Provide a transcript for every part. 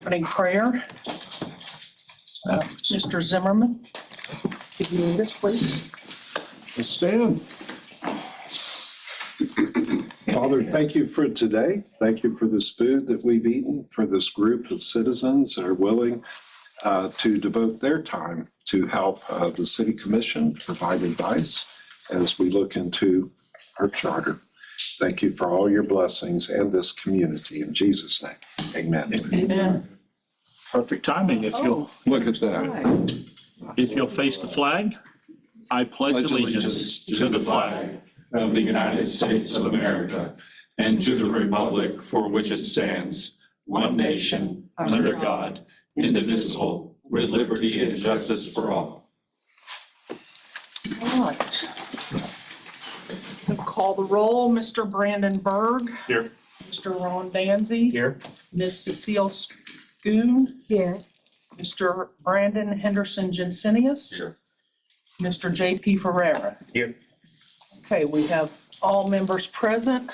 Opening prayer. Mr. Zimmerman, could you lead us, please? Let's stand. Father, thank you for today. Thank you for this food that we've eaten, for this group of citizens that are willing to devote their time to help the City Commission provide advice as we look into our charter. Thank you for all your blessings and this community. In Jesus' name, amen. Amen. Perfect timing. Look at that. If you'll face the flag, I pledge allegiance to the flag of the United States of America and to the republic for which it stands, one nation, under God, indivisible, with liberty and justice for all. All right. We'll call the roll. Mr. Brandon Berg. Here. Mr. Ron Danzy. Here. Ms. Cecile Schoon. Here. Mr. Brandon Henderson Jensenius. Here. Mr. J.P. Ferreira. Here. Okay, we have all members present.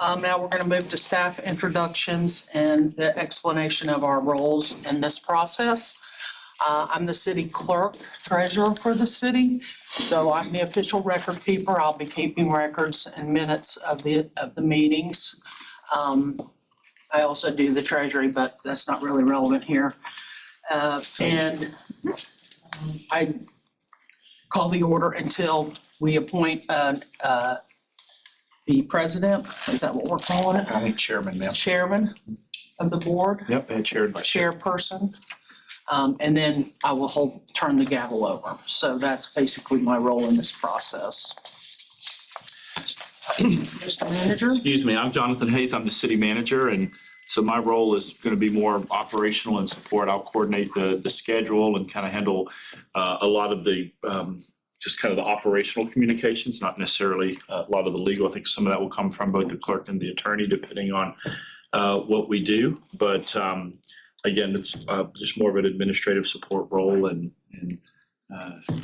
Now we're going to move to staff introductions and the explanation of our roles in this process. I'm the city clerk treasurer for the city, so I'm the official record keeper. I'll be keeping records and minutes of the meetings. I also do the treasury, but that's not really relevant here. And I call the order until we appoint the president. Is that what we're calling it? I think chairman, ma'am. Chairman of the board, Yep, and chaired by chairperson. And then I will turn the gavel over. So that's basically my role in this process. Mr. Manager? Excuse me, I'm Jonathan Hayes. I'm the city manager, and so my role is going to be more operational and support. I'll coordinate the schedule and kind of handle a lot of the just kind of the operational communications, not necessarily a lot of the legal. I think some of that will come from both the clerk and the attorney, depending on what we do. But again, it's just more of an administrative support role and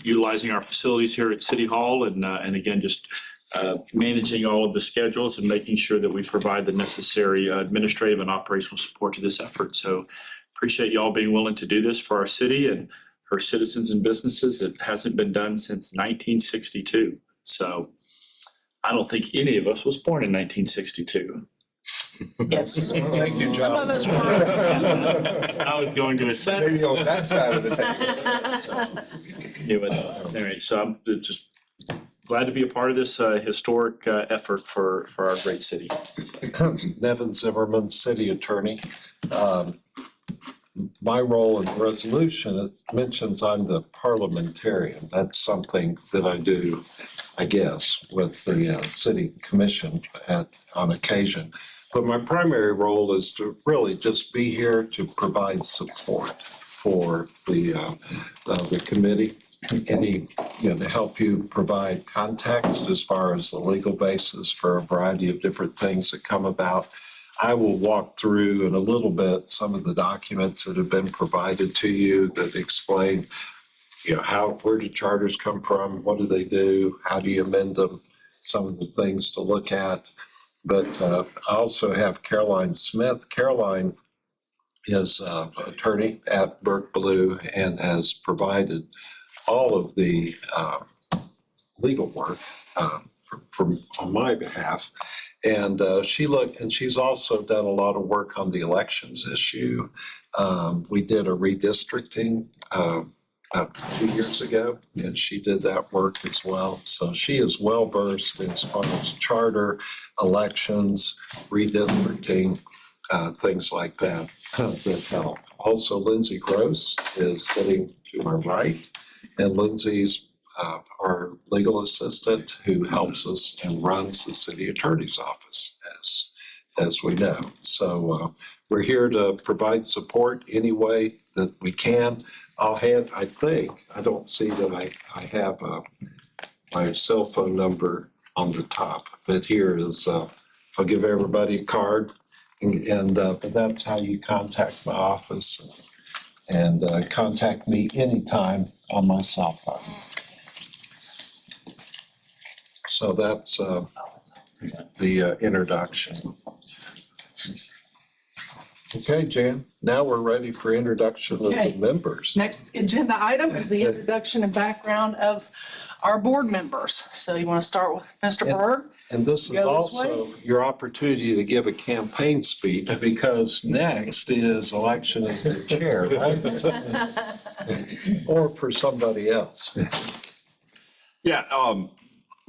utilizing our facilities here at City Hall and again, just managing all of the schedules and making sure that we provide the necessary administrative and operational support to this effort. So appreciate you all being willing to do this for our city and for citizens and businesses. It hasn't been done since 1962. So I don't think any of us was born in 1962. Yes. Thank you, Some of John. us were. I was going to say. Maybe on that side of the table. Yeah, but anyway, so I'm just glad to be a part of this historic effort for our great city. Nevin Zimmerman, city attorney. My role in the resolution, it mentions I'm the parliamentarian. That's something that I do, I guess, with the city commission on occasion. But my primary role is to really just be here to provide support for the committee. To help you provide context as far as the legal basis for a variety of different things that come about. I will walk through in a little bit some of the documents that have been provided to you that explain, where do charters come from? What do they do? How do you amend them? Some of the things to look at. But I also have Caroline Smith. Caroline is an attorney at Burke Blue and has provided all of the legal work on my behalf. And she's also done a lot of work on the elections issue. We did a redistricting about 2 years ago, and she did that work as well. So she is well versed as far as charter, elections, redistricting, things like that that help. Also, Lindsay Gross is sitting to my right, and Lindsay's our legal assistant who helps us and runs the city attorney's office, as we know. So we're here to provide support any way that we can. I don't see that I have my cell phone number on the top, but here is, I'll give everybody a card but that's how you contact my office and contact me anytime on my cell phone. So that's the introduction. Okay, Jan, now we're ready for introduction of the Okay. members. Next agenda item is the introduction and background of our board members. So you want to start with Mr. Yeah. Berg? And this is Go this also your opportunity to give a campaign speech because next is election of the chair, right? Or for somebody else. Yeah,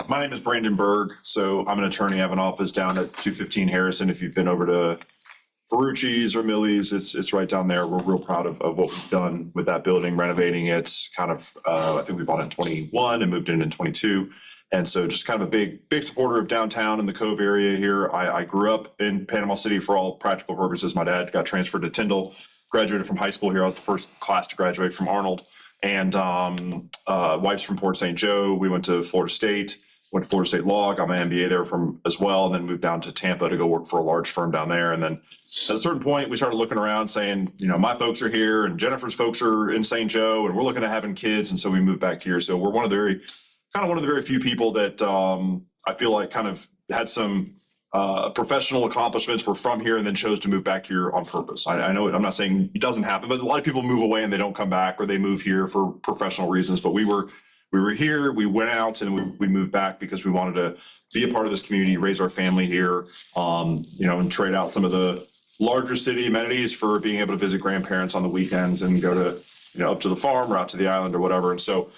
my name is Brandon Berg. So I'm an attorney. I have an office down at 215 Harrison. If you've been over to Ferrucci's or Millie's, it's right down there. We're real proud of what we've done with that building, renovating it. Kind of, I think we bought it in 21 and moved in 22. And so just kind of a big supporter of downtown in the Cove area here. I grew up in Panama City for all practical purposes. My dad got transferred to Tyndall, graduated from high school here. I was the first class to graduate from Arnold. And wife's from Port St. Joe. We went to Florida State. Went to Florida State Law, got my MBA there from as well, and then moved down to Tampa to go work for a large firm down there. And then at a certain point, we started looking around saying, you know, my folks are here and Jennifer's folks are in St. Joe and we're looking at having kids. And so we moved back here. So we're one of the very few people that I feel like kind of had some professional accomplishments, were from here and then chose to move back here on purpose. I know I'm not saying it doesn't happen, but a lot of people move away and they don't come back, or they move here for professional reasons. But we were here, we went out and we moved back because we wanted to be a part of this community, raise our family here, you know, and trade out some of the larger city amenities for being able to visit grandparents on the weekends and go to, you know, up to the farm or out to the island or whatever. And so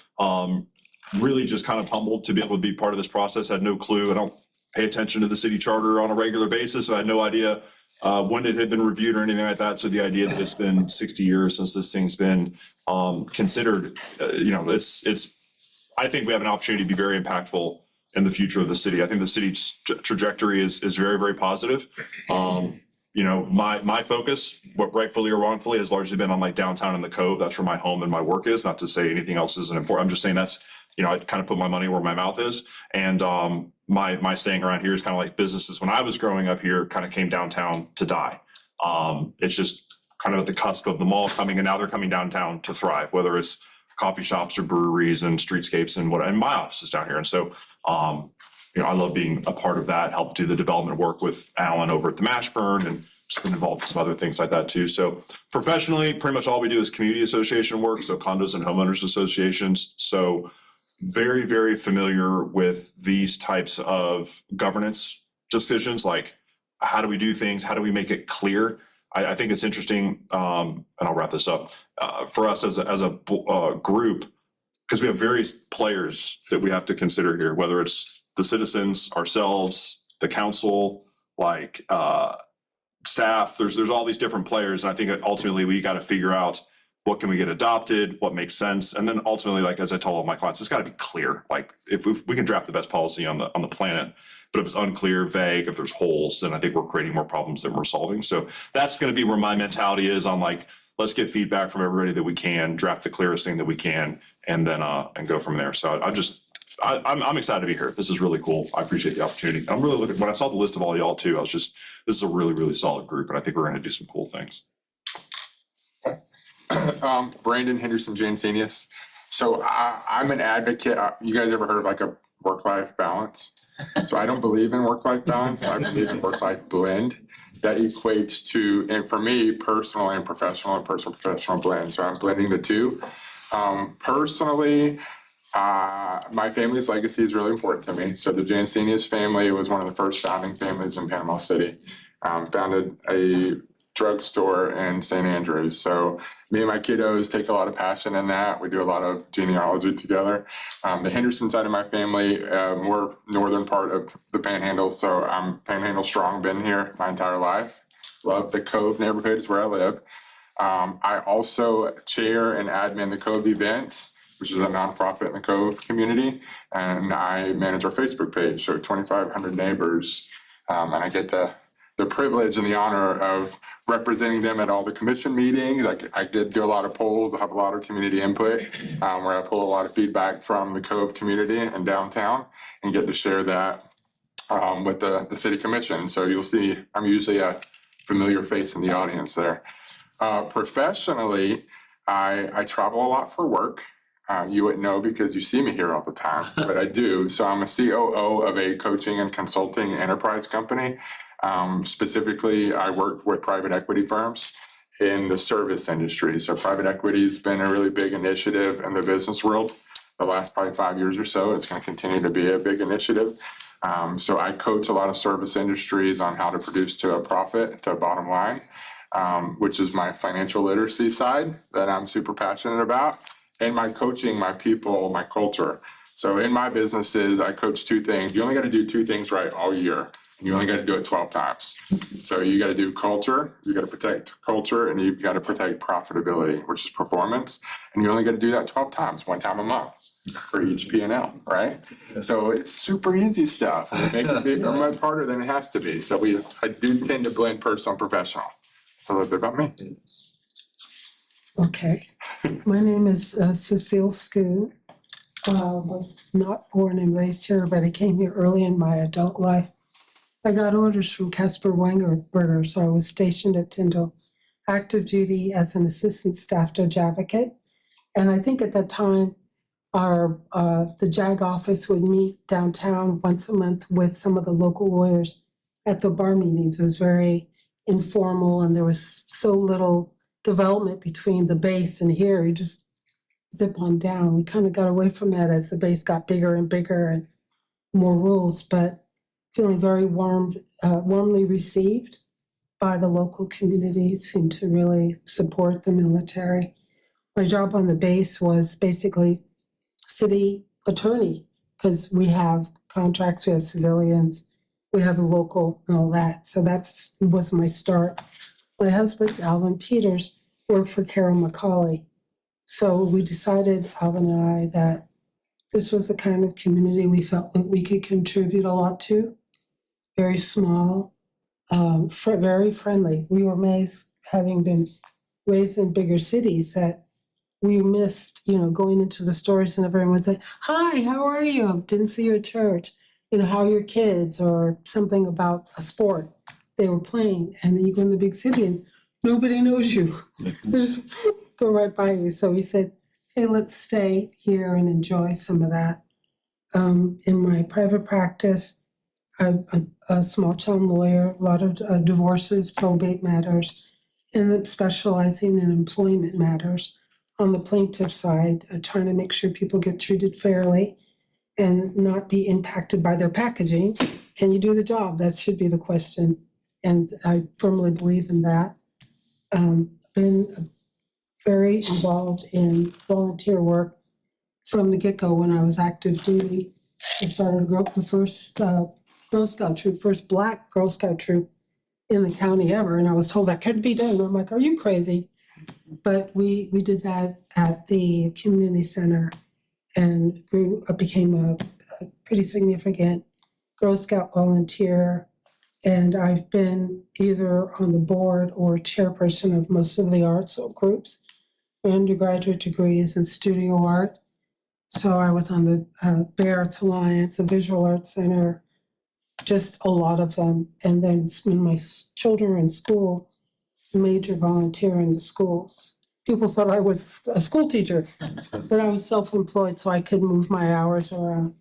really just kind of humbled to be able to be part of this process. I had no clue. I don't pay attention to the city charter on a regular basis. So I had no idea when it had been reviewed or anything like that. So the idea that it's been 60 years since this thing's been considered, you know, I think we have an opportunity to be very impactful in the future of the city. I think the city's trajectory is very, very positive. You know, my focus, what rightfully or wrongfully, has largely been on like downtown and the Cove. That's where my home and my work is. Not to say anything else isn't important. I'm just saying that's, you know, I kind of put my money where my mouth is. And my saying around here is kind of like businesses when I was growing up here kind of came downtown to die. It's just kind of at the cusp of the mall coming, and now they're coming downtown to thrive, whether it's coffee shops or breweries and streetscapes and what, and my office is down here. And so, you know, I love being a part of that, help do the development work with Alan over at the Mashburn, and just been involved in some other things like that too. So professionally, pretty much all we do is community association work. So condos and homeowners associations. So very, very familiar with these types of governance decisions, like how do we do things? How do we make it clear? I think it's interesting, and I'll wrap this up, for us as a group, because we have various players that we have to consider here, whether it's the citizens, ourselves, the council, like staff, there's all these different players. And I think ultimately we got to figure out what can we get adopted, what makes sense. And then ultimately, like, as I tell all my clients, it's got to be clear. Like if we can draft the best policy on the planet, but if it's unclear, vague, if there's holes, then I think we're creating more problems than we're solving. So that's going to be where my mentality is on, like, let's get feedback from everybody that we can, draft the clearest thing that we can, and then and go from there. So I'm excited to be here. This is really cool. I appreciate the opportunity. I'm really looking, when I saw the list of all y'all too, this is a really, really solid group, and I think we're going to do some cool things. Brandon Henderson Jansenius. So I'm an advocate. You guys ever heard of like a work-life balance? So I don't believe in work-life balance. I believe in work-life blend. That equates to, and for me, personal and professional blend. So I'm blending the two. Personally, my family's legacy is really important to me. So the Jansenius family was one of the first founding families in Panama City. Founded a drugstore in St. Andrews. So me and my kiddos take a lot of passion in that. We do a lot of genealogy together. The Henderson side of my family, we're northern part of the Panhandle. So I'm Panhandle strong, been here my entire life. Love the Cove neighborhood is where I live. I also chair and admin the Cove Events, which is a nonprofit in the Cove community. And I manage our Facebook page. So 2,500 neighbors. And I get the privilege and the honor of representing them at all the commission meetings. I did do a lot of polls. I have a lot of community input where I pull a lot of feedback from the Cove community and downtown and get to share that with the city commission. So you'll see I'm usually a familiar face in the audience there. Professionally, I travel a lot for work. You wouldn't know because you see me here all the time, but I do. So I'm a COO of a coaching and consulting enterprise company. Specifically, I work with private equity firms in the service industry. So private equity has been a really big initiative in the business world the last probably 5 years or so. It's going to continue to be a big initiative. So I coach a lot of service industries on how to produce to a profit, to a bottom line, which is my financial literacy side that I'm super passionate about. And my coaching, my people, my culture. So in my businesses, I coach two things. You only got to do two things right all year. And you only got to do it 12 times. So you got to do culture, you got to protect culture, and you've got to protect profitability, which is performance. And you only got to do that 12 times, one time a month for each P&L, right? So it's super easy stuff. We make it big, much harder than it has to be. So I do tend to blend personal and professional. That's a little bit about me. Okay, my name is Cecile Schoon. Was not born and raised here, but I came here early in my adult life. I got orders from Casper Wengerberger, so I was stationed at Tyndall, active duty as an assistant staff judge advocate. And I think at that time, the JAG office would meet downtown once a month with some of the local lawyers at the bar meetings. It was very informal, and there was so little development between the base and here. You just zip on down. We kind of got away from that as the base got bigger and bigger and more rules, but feeling very warmly received by the local community, seemed to really support the military. My job on the base was basically city attorney, because we have contracts, we have civilians, we have a local and all that. So was my start. My husband, Alvin Peters, worked for Carol McCauley. So we decided, Alvin and I, that this was the kind of community we felt that we could contribute a lot to. Very small, very friendly. We were amazed, having been raised in bigger cities, that we missed, going into the stores and everyone would say, "Hi, how are you? Didn't see you at church. How are your kids?" Or something about a sport they were playing. And then you go in the big city and nobody knows you. They just go right by you. So we said, hey, let's stay here and enjoy some of that. In my private practice, I'm a small town lawyer, a lot of divorces, probate matters, and I'm specializing in employment matters on the plaintiff side, trying to make sure people get treated fairly and not be impacted by their packaging. Can you do the job? That should be the question. And I firmly believe in that. Been very involved in volunteer work from the get-go. When I was active duty, I started the first Girl Scout troop, first Black Girl Scout troop in the county ever. And I was told that couldn't be done. I'm like, are you crazy? But we did that at the community center and became a pretty significant Girl Scout volunteer. And I've been either on the board or chairperson of most of the arts groups, undergraduate degrees in studio art. So I was on the Bay Arts Alliance, the Visual Arts Center, just a lot of them. And then when my children were in school, major volunteer in the schools. People thought I was a school teacher, but I was self-employed, so I could move my hours around.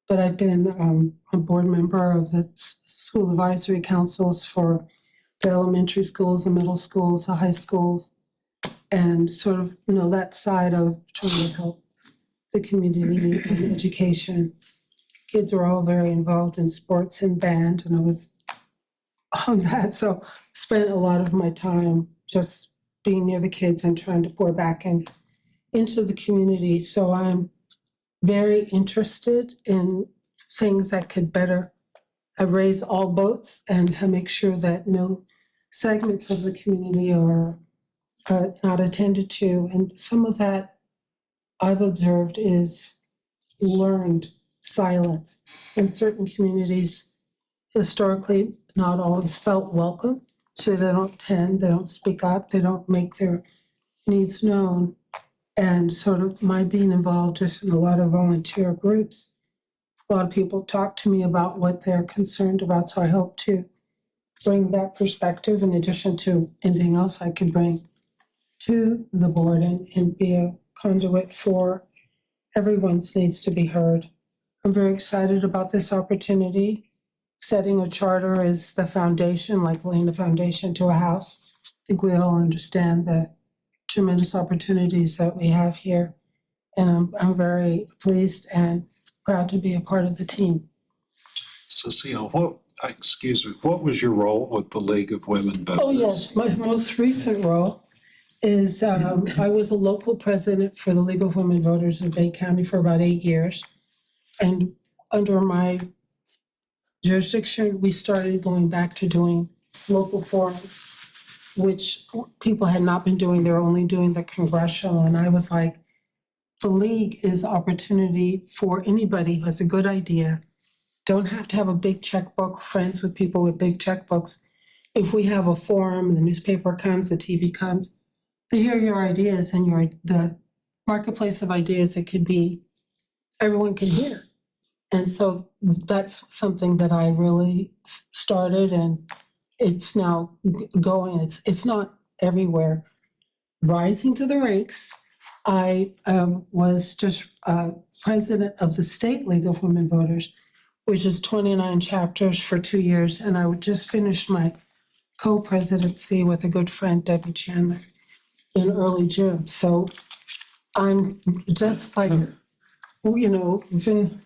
But I've been a board member of the school advisory councils for the elementary schools, the middle schools, the high schools, and sort of, that side of trying to help the community in education. Kids were all very involved in sports and band, and I was on that. So spent a lot of my time just being near the kids and trying to pour back into the community. So I'm very interested in things that could better raise all boats and to make sure that no segments of the community are not attended to. And some of that I've observed is learned silence. In certain communities, historically, not always felt welcome. So they don't speak up, they don't make their needs known. And sort of my being involved just in a lot of volunteer groups, a lot of people talk to me about what they're concerned about. So I hope to bring that perspective in addition to anything else I can bring to the board and be a conduit for everyone's needs to be heard. I'm very excited about this opportunity. Setting a charter is the foundation, like laying the foundation to a house. I think we all understand the tremendous opportunities that we have here. And I'm very pleased and proud to be a part of the team. Cecile, what was your role with the League of Women Voters? Oh, yes, my most recent role is I was a local president for the League of Women Voters in Bay County for about 8 years. And under my jurisdiction, we started going back to doing local forums, which people had not been doing. They were only doing the congressional. And I was like, the league is opportunity for anybody who has a good idea. Don't have to have a big checkbook, friends with people with big checkbooks. If we have a forum, the newspaper comes, the TV comes, they hear your ideas and the marketplace of ideas, it could be, everyone can hear. And so that's something that I really started, and it's now going. It's not everywhere. Rising to the ranks, I was just president of the State League of Women Voters, which is 29 chapters for 2 years, and I just finished my co-presidency with a good friend, Debbie Chandler, in early June. So I'm just like, been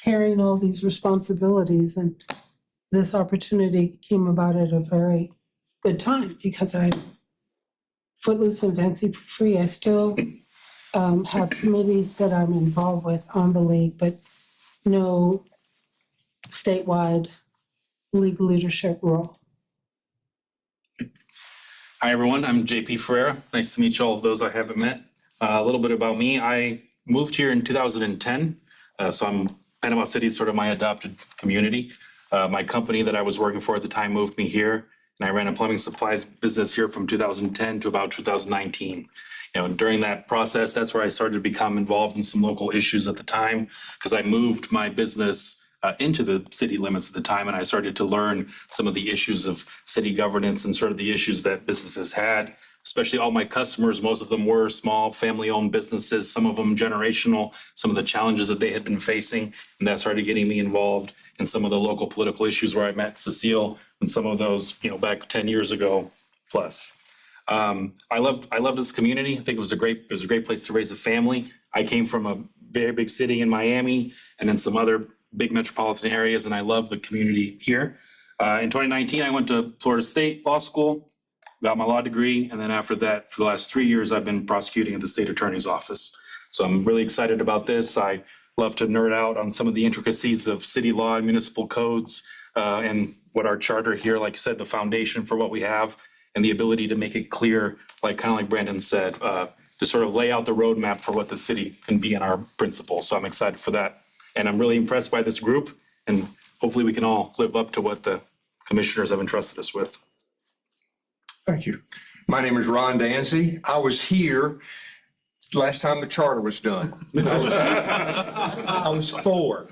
carrying all these responsibilities, and this opportunity came about at a very good time because I'm footloose and fancy free. I still have committees that I'm involved with on the league, but no statewide league leadership role. Hi, everyone. I'm JP Ferreira. Nice to meet you all of those I haven't met. A little bit about me. I moved here in 2010. So Panama City is sort of my adopted community. My company that I was working for at the time moved me here, and I ran a plumbing supplies business here from 2010 to about 2019. During that process, that's where I started to become involved in some local issues at the time, because I moved my business into the city limits at the time, and I started to learn some of the issues of city governance and sort of the issues that businesses had, especially all my customers. Most of them were small family-owned businesses, some of them generational, some of the challenges that they had been facing, and that started getting me involved in some of the local political issues where I met Cecile and some of those, back 10 years ago plus. I love this community. I think it was a great place to raise a family. I came from a very big city in Miami and then some other big metropolitan areas, and I love the community here. In 2019, I went to Florida State Law School, got my law degree, and then after that, for the last 3 years, I've been prosecuting at the state attorney's office. So I'm really excited about this. I love to nerd out on some of the intricacies of city law and municipal codes, and what our charter here, like I said, the foundation for what we have, and the ability to make it clear, kind of like Brandon said, to sort of lay out the roadmap for what the city can be in our principles. So I'm excited for that. And I'm really impressed by this group, and hopefully we can all live up to what the commissioners have entrusted us with. Thank you. My name is Ron Dancy. I was here last time the charter was done. I was 4.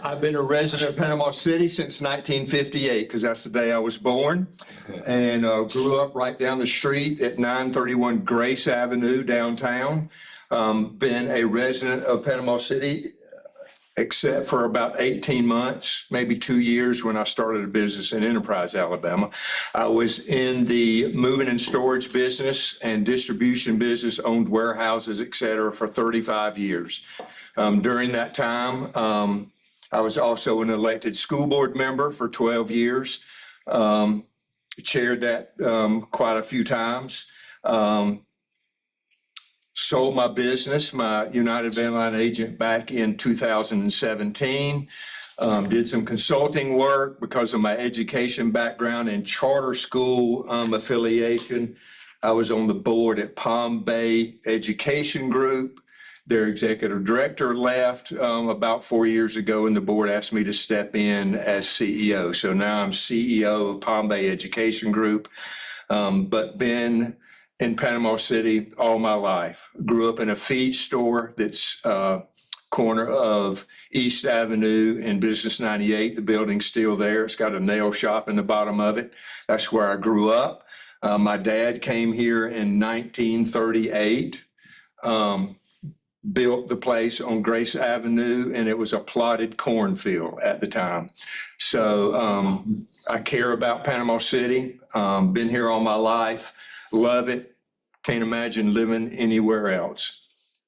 I've been a resident of Panama City since 1958, because that's the day I was born, and grew up right down the street at 931 Grace Avenue downtown. Been a resident of Panama City except for about 18 months, maybe 2 years, when I started a business in Enterprise, Alabama. I was in the moving and storage business and distribution business, owned warehouses, et cetera, for 35 years. During that time, I was also an elected school board member for 12 years, chaired that quite a few times. Sold my business, my United Van Line agent, back in 2017. Did some consulting work because of my education background and charter school affiliation. I was on the board at Palm Bay Education Group. Their executive director left about 4 years ago, and the board asked me to step in as CEO. So now I'm CEO of Palm Bay Education Group, but been in Panama City all my life. Grew up in a feed store that's corner of East Avenue and Business 98. The building's still there. It's got a nail shop in the bottom of it. That's where I grew up. My dad came here in 1938. built the place on Grace Avenue, and it was a plotted cornfield at the time. So I care about Panama City, been here all my life, love it, can't imagine living anywhere else.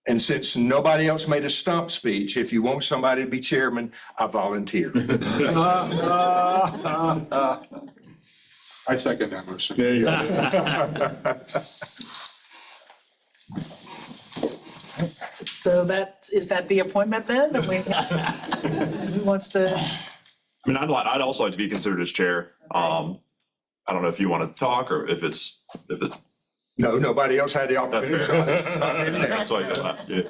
And since nobody else made a stump speech, if you want somebody to be chairman, I volunteer. I second that motion. There you go. So is that the appointment then? Who wants to? I mean, I'd also like to be considered as chair. I don't know if you want to talk or if it's. No, nobody else had the opportunity. So I didn't there. That's why I got that, yeah.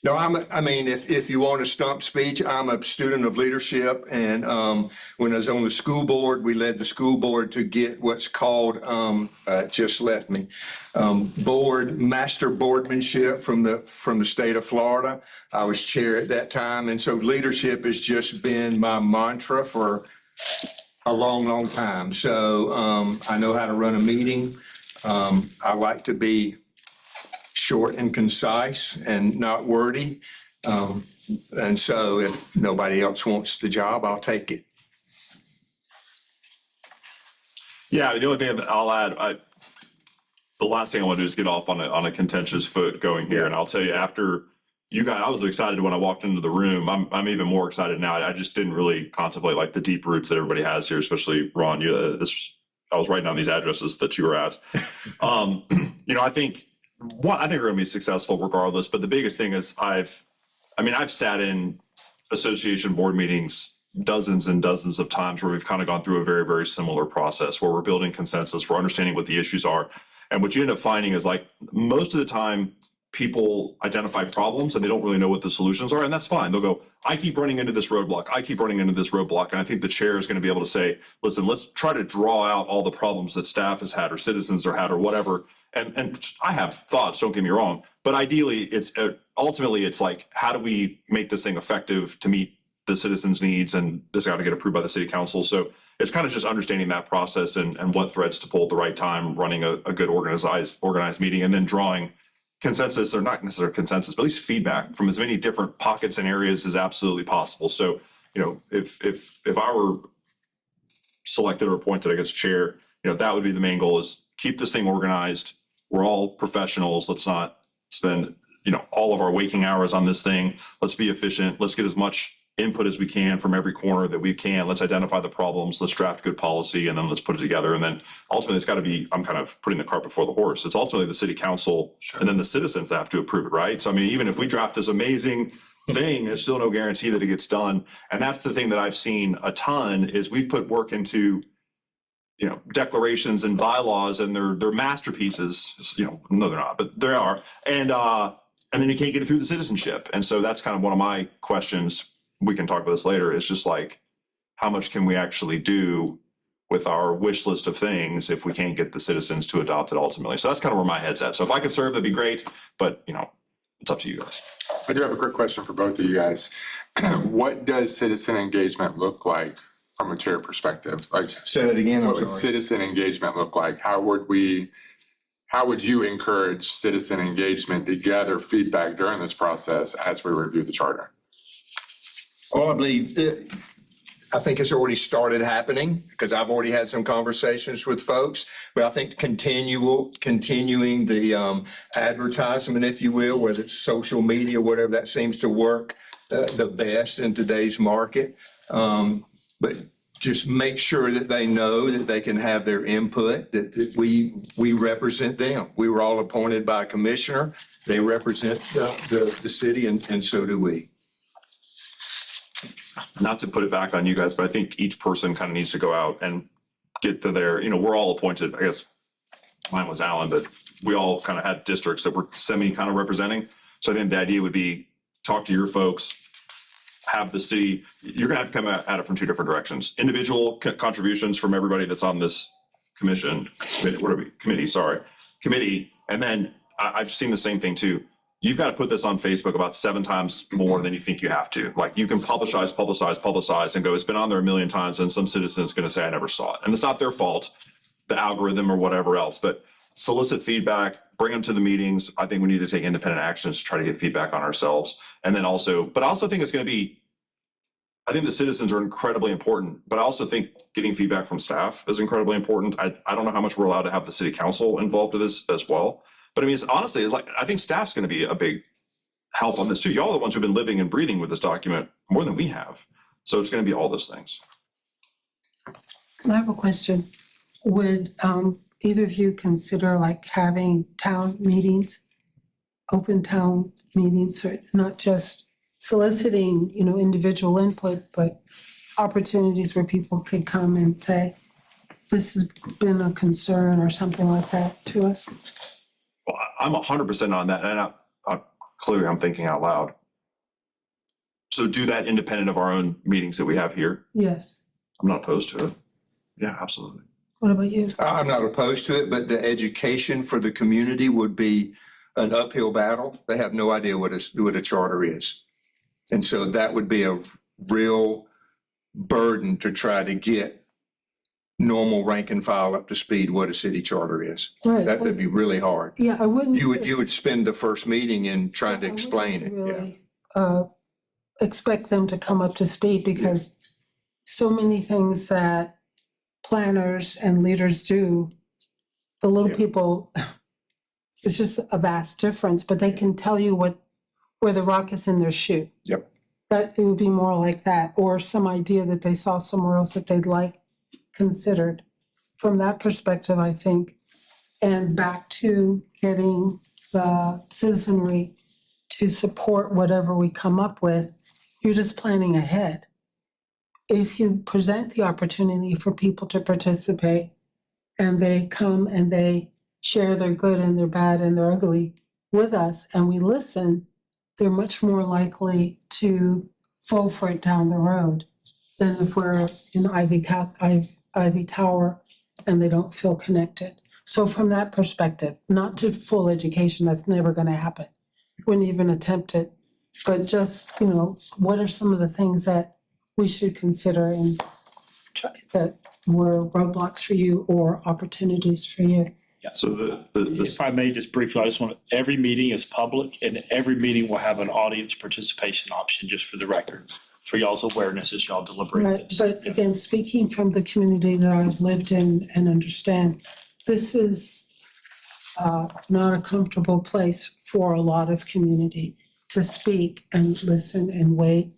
No, I mean, if you want a stump speech, I'm a student of leadership. And when I was on the school board, we led the school board to get what's called, just left me, master boardmanship from the state of Florida. I was chair at that time. And so leadership has just been my mantra for a long, long time. So I know how to run a meeting. I like to be short and concise and not wordy. And so if nobody else wants the job, I'll take it. Yeah, the only thing that I'll add, the last thing I want to do is get off on a contentious foot going here. And I'll tell you, after you guys, I was excited when I walked into the room. I'm even more excited now. I just didn't really contemplate like the deep roots that everybody has here, especially Ron. I was writing down these addresses that you were at. I think we're going to be successful regardless. But the biggest thing is I've sat in association board meetings dozens and dozens of times where we've kind of gone through a very, very similar process where we're building consensus, we're understanding what the issues are. And what you end up finding is like most of the time people identify problems and they don't really know what the solutions are. And that's fine. They'll go, I keep running into this roadblock. I keep running into this roadblock. And I think the chair is going to be able to say, listen, let's try to draw out all the problems that staff has had or citizens have had or whatever. And I have thoughts, don't get me wrong, but ideally ultimately it's like, how do we make this thing effective to meet the citizens' needs? And this got to get approved by the city council. So it's kind of just understanding that process and what threads to pull at the right time, running a good organized meeting, and then drawing consensus, or not necessarily consensus, but at least feedback from as many different pockets and areas as absolutely possible. So, if I were selected or appointed, I guess, chair, that would be the main goal, is keep this thing organized. We're all professionals. Let's not spend, all of our waking hours on this thing. Let's be efficient. Let's get as much input as we can from every corner that we can. Let's identify the problems. Let's draft good policy, and then let's put it together. And then ultimately it's got to be, I'm kind of putting the cart before the horse. It's ultimately the city council and then the citizens that have to approve it, right? So, even if we draft this amazing thing, there's still no guarantee that it gets done. And that's the thing that I've seen a ton is we've put work into, declarations and bylaws, and they're masterpieces, no, they're not, but they are. And then you can't get it through the citizenship. And so that's kind of one of my questions. We can talk about this later. It's just like, how much can we actually do with our wish list of things if we can't get the citizens to adopt it ultimately? So that's kind of where my head's at. So if I could serve, that'd be great, but it's up to you guys. I do have a quick question for both of you guys. What does citizen engagement look like from a chair perspective? Like, Say that again. what would citizen engagement look like? How would you encourage citizen engagement to gather feedback during this process as we review the charter? Well, I think it's already started happening because I've already had some conversations with folks, but I think continuing the advertisement, if you will, whether it's social media, whatever, that seems to work the best in today's market. But just make sure that they know that they can have their input, that we represent them. We were all appointed by a commissioner. They represent the city, and so do we. Not to put it back on you guys, but I think each person kind of needs to go out and get to their, we're all appointed. I guess mine was Alan, but we all kind of had districts that we're semi kind of representing. So I think the idea would be talk to your folks, have the city, you're going to have to come at it from two different directions. Individual contributions from everybody that's on this committee. And then I've seen the same thing too. You've got to put this on Facebook about 7 times more than you think you have to. Like, you can publicize and go, it's been on there a million times, and some citizen is going to say, I never saw it. And it's not their fault, the algorithm or whatever else. But solicit feedback, bring them to the meetings. I think we need to take independent actions to try to get feedback on ourselves. And then also, but I also think it's going to be, I think the citizens are incredibly important, but I also think getting feedback from staff is incredibly important. I don't know how much we're allowed to have the city council involved in this as well. But I mean, it's honestly, it's like, I think staff's going to be a big help on this too. Y'all are the ones who've been living and breathing with this document more than we have. So it's going to be all those things. I have a question. Would either of you consider like having town meetings, open town meetings, or not just soliciting, individual input, but opportunities where people could come and say, this has been a concern or something like that to us? Well, I'm 100% on that. And clearly I'm thinking out loud. So do that independent of our own meetings that we have here. Yes. I'm not opposed to it. Yeah, absolutely. What about you? I'm not opposed to it, but the education for the community would be an uphill battle. They have no idea what a charter is. And so that would be a real burden to try to get normal rank and file up to speed what a city charter is. Right. That would be really hard. Yeah, I wouldn't. You would spend the first meeting in trying to explain it. Yeah. Really, expect them to come up to speed because so many things that planners and leaders do, the little Yeah. people, it's just a vast difference, but they can tell you where the rock is in their shoe. Yep. That it would be more like that, or some idea that they saw somewhere else that they'd like considered. From that perspective, I think, and back to getting the citizenry to support whatever we come up with, you're just planning ahead. If you present the opportunity for people to participate and they come and they share their good and their bad and their ugly with us and we listen, they're much more likely to fall for it down the road than if we're in Ivy Tower and they don't feel connected. So from that perspective, not to full education, that's never going to happen. Wouldn't even attempt it. But just, what are some of the things that we should consider and that were roadblocks for you or opportunities for you? So If I may just briefly, every meeting is public and every meeting will have an audience participation option, just for the record, for y'all's awareness as y'all deliberate Right, this. but again, speaking from the community that I've lived in and understand, this is not a comfortable place for a lot of community to speak and listen and wait.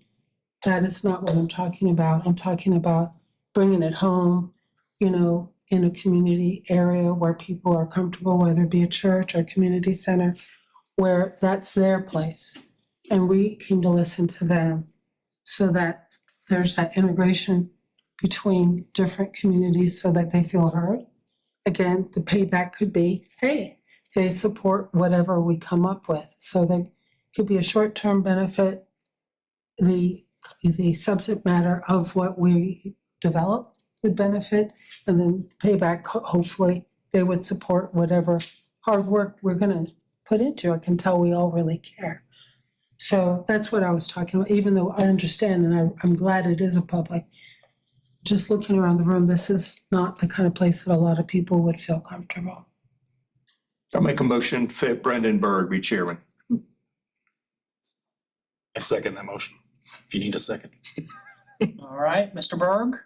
That is not what I'm talking about. I'm talking about bringing it home, in a community area where people are comfortable, whether it be a church or community center, where that's their place. And we came to listen to them so that there's that integration between different communities so that they feel heard. Again, the payback could be, hey, they support whatever we come up with. So that could be a short-term benefit. The subject matter of what we develop would benefit, and then payback, hopefully, they would support whatever hard work we're gonna put into. I can tell we all really care. So that's what I was talking about, even though I understand and I'm glad it is a public. Just looking around the room, this is not the kind of place that a lot of people would feel comfortable. I'll make a motion, fit Brendan Byrd be chairman. I second that motion, if you need a second. All right, Mr. Berg,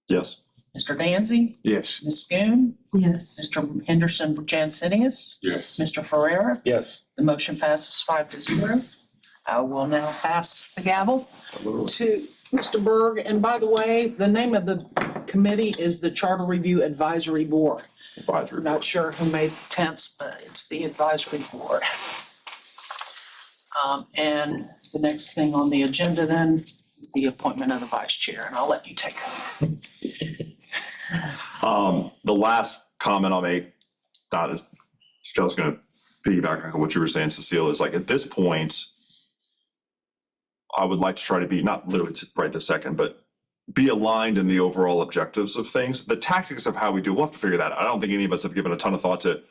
yes. Mr. Danzy, Yes. Ms. Schoon, Yes. Mr. Henderson Jansenius, Yes. Mr. Ferrera. Yes. The motion passes 5-0. I will now pass the gavel to Mr. Berg. And by the way, the name of the committee is the Charter Review Advisory Board. Advisory. Not sure who made the tense, but it's the advisory board. And the next thing on the agenda then is the appointment of the vice chair, and I'll let you take it. The last comment I'll make, not as, I was going to piggyback on what you were saying, Cecile, is like at this point, I would like to try to be, not literally right this second, but be aligned in the overall objectives of things. The tactics of how we do, we'll have to figure that out. I don't think any of us have given a ton of thought to,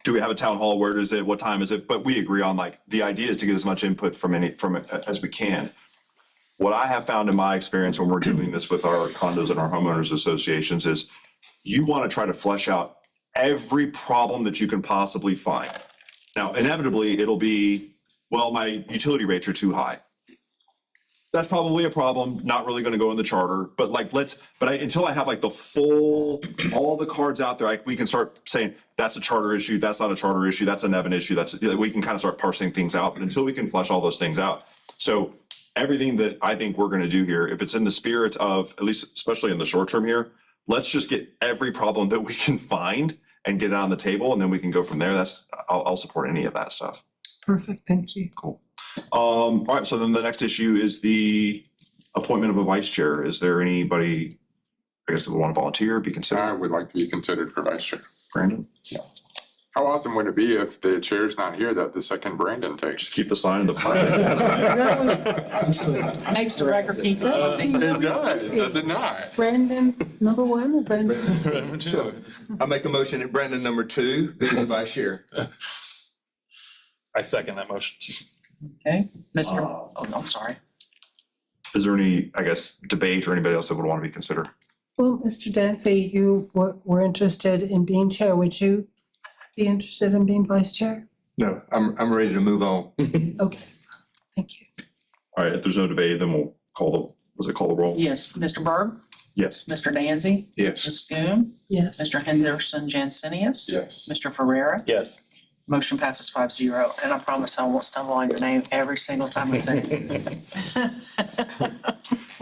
do we have a town hall? Where is it? What time is it? But we agree on like, the idea is to get as much input from as we can. What I have found in my experience when we're doing this with our condos and our homeowners associations is you want to try to flesh out every problem that you can possibly find. Now, inevitably, it'll be, well, my utility rates are too high. That's probably a problem, not really gonna go in the charter, but like, until I have like the full, all the cards out there, like, we can start saying, that's a charter issue, that's not a charter issue, that's a Nevin issue, we can kind of start parsing things out, but until we can flesh all those things out. So everything that I think we're gonna do here, if it's in the spirit of, at least especially in the short term here, let's just get every problem that we can find and get it on the table, and then we can go from there. I'll support any of that stuff. Perfect, thank you. Cool. All right, so then the next issue is the appointment of a vice chair. Is there anybody, I guess, that would want to volunteer, be I considered? would like to be considered for vice chair. Brandon? How awesome would it be if the chair's not here that the second Brandon takes? Just keep the sign in the. Makes the record keep rising. It does, does it not? Brandon, number one, or Brandon? So I make a motion that Brandon number 2 be the vice chair. I second that motion. Okay, Mr. Oh, no, I'm sorry. Is there any, I guess, debate or anybody else that would want to be considered? Well, Mr. Dancy, you were interested in being chair. Would you be interested in being vice chair? No, I'm ready to move on. Okay, thank you. All right, if there's no debate, then we'll call the roll? Yes, Mr. Berg, Yes. Mr. Danzy, Yes. Ms. Schoon, Yes. Mr. Henderson Jensenius. Yes. Mr. Ferrera. Yes. Motion passes 5-0, and I promise I won't stumble on your name every single time I say it.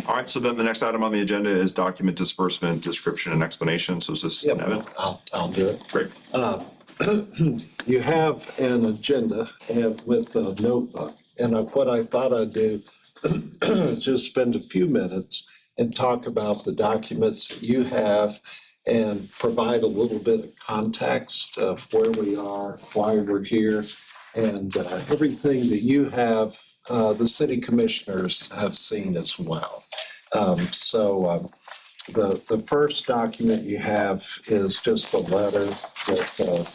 All right, so then the next item on the agenda is document disbursement, description, and explanation. So is this Yeah, Nevin? I'll do it. Great. You have an agenda and with a notebook, and what I thought I'd do is just spend a few minutes and talk about the documents that you have and provide a little bit of context of where we are, why we're here, and everything that you have, the city commissioners have seen as well. The first document you have is just a letter that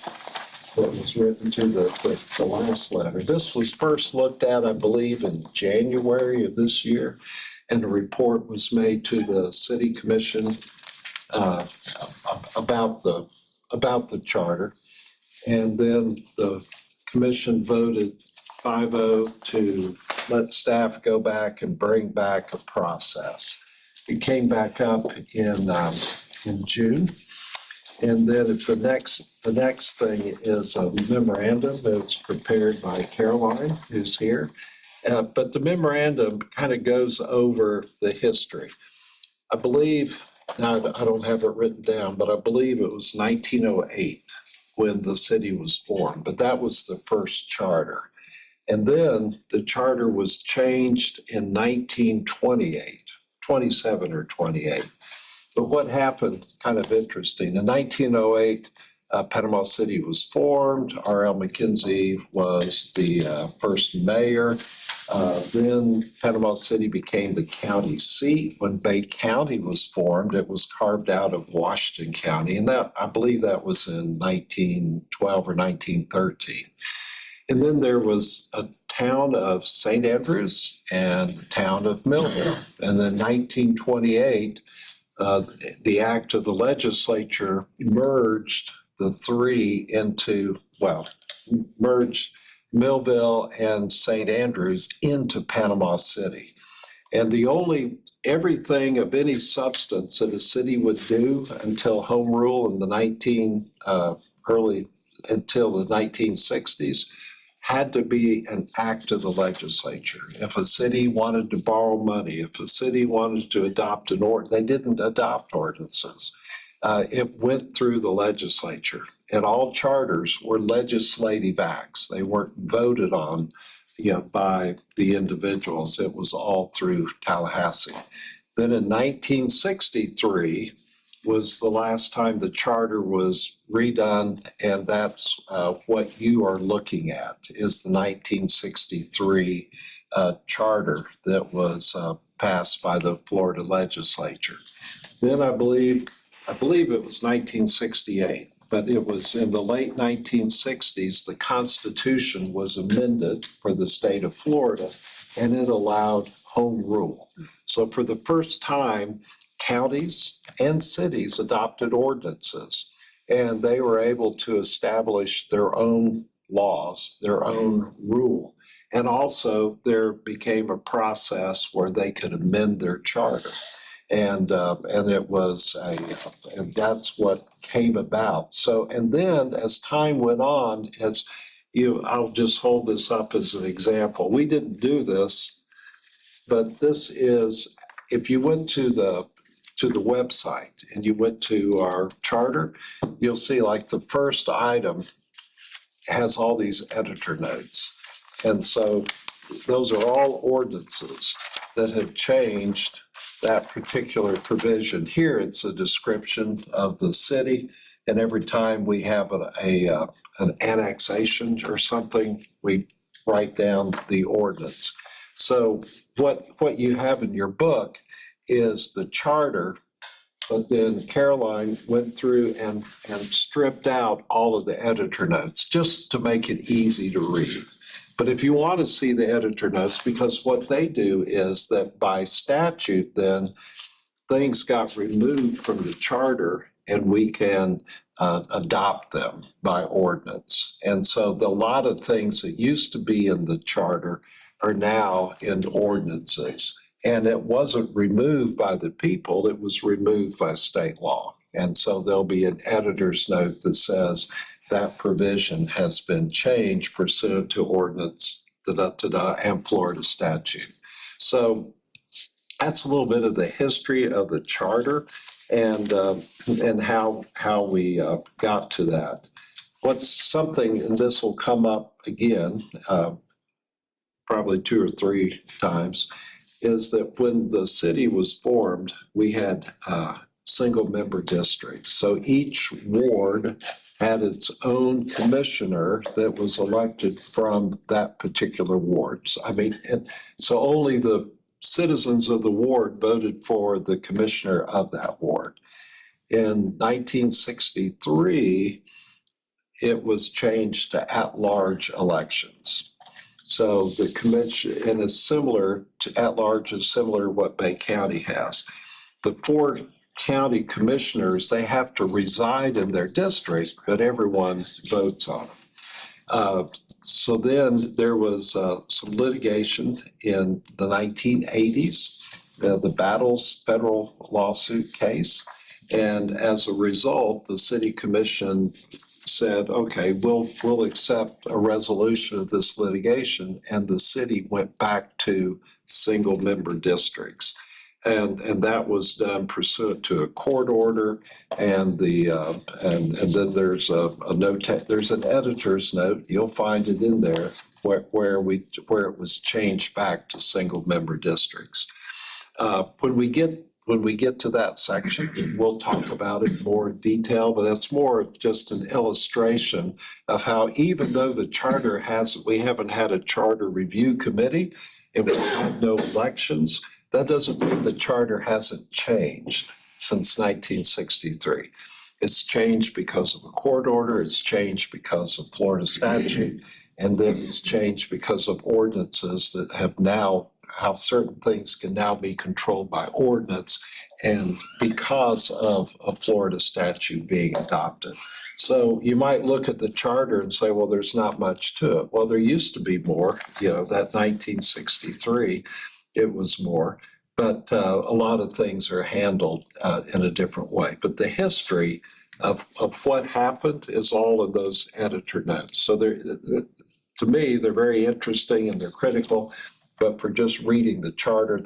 was written to the last letter. This was first looked at, I believe, in January of this year, and a report was made to the city commission about the charter. And then the commission voted 5-0 to let staff go back and bring back a process. It came back up in June. And then the next thing is a memorandum that was prepared by Caroline, who's here. But the memorandum kind of goes over the history. I believe, now I don't have it written down, but I believe it was 1908 when the city was formed, but that was the first charter. And then the charter was changed in 1928, 27 or 28. But what happened, kind of interesting, in 1908, Panama City was formed. R.L. McKenzie was the first mayor. Then Panama City became the county seat. When Bay County was formed, it was carved out of Washington County. And that, I believe that was in 1912 or 1913. And then there was a town of St. Andrews and the town of Millville. And then 1928, the act of the legislature merged the three into, merged Millville and St. Andrews into Panama City. And everything of any substance that a city would do until home rule in the until the 1960s had to be an act of the legislature. If a city wanted to borrow money, if a city wanted to adopt an ordinance, they didn't adopt ordinances. It went through the legislature, and all charters were legislative acts. They weren't voted on, by the individuals. It was all through Tallahassee. Then in 1963 was the last time the charter was redone, and that's what you are looking at is the 1963 charter that was passed by the Florida legislature. Then I believe it was 1968, but it was in the late 1960s, the Constitution was amended for the state of Florida, and it allowed home rule. So for the first time, counties and cities adopted ordinances. And they were able to establish their own laws, their own rule. And also there became a process where they could amend their charter. And it was and that's what came about. So, and then as time went on, I'll just hold this up as an example. We didn't do this, but this is, if you went to the website and you went to our charter, you'll see like the first item has all these editor notes. And so those are all ordinances that have changed that particular provision. Here, it's a description of the city, and every time we have an annexation or something, we write down the ordinance. So what you have in your book is the charter, but then Caroline went through and stripped out all of the editor notes just to make it easy to read. But if you want to see the editor notes, because what they do is that by statute, then things got removed from the charter and we can adopt them by ordinance. And so a lot of things that used to be in the charter are now in ordinances. And it wasn't removed by the people, it was removed by state law. And so there'll be an editor's note that says that provision has been changed pursuant to ordinance and Florida statute. So that's a little bit of the history of the charter and how we got to that. What's something, and this will come up again, probably 2 or 3 times, is that when the city was formed, we had single member districts. So each ward had its own commissioner that was elected from that particular ward. So only the citizens of the ward voted for the commissioner of that ward. In 1963, it was changed to at-large elections. So the commission, and it's similar to at-large, is similar to what Bay County has. The 4 county commissioners, they have to reside in their district, but everyone votes on them. So then there was some litigation in the 1980s, the Battles federal lawsuit case. And as a result, the city commission said, okay, we'll accept a resolution of this litigation. And the city went back to single member districts. And that was done pursuant to a court order, and then there's a note. There's an editor's note. You'll find it in there where it was changed back to single member districts. When we get to that section, we'll talk about it in more detail. But that's more of just an illustration of how, even though we haven't had a charter review committee, and we've had no elections, that doesn't mean the charter hasn't changed since 1963. It's changed because of a court order, it's changed because of Florida statute, and then it's changed because of ordinances that have now, how certain things can now be controlled by ordinance, and because of a Florida statute being adopted. So you might look at the charter and say, well, there's not much to it. Well, there used to be more, that 1963, it was more, but a lot of things are handled in a different way. But the history of what happened is all in those editor notes. So to me, they're very interesting and they're critical, but for just reading the charter,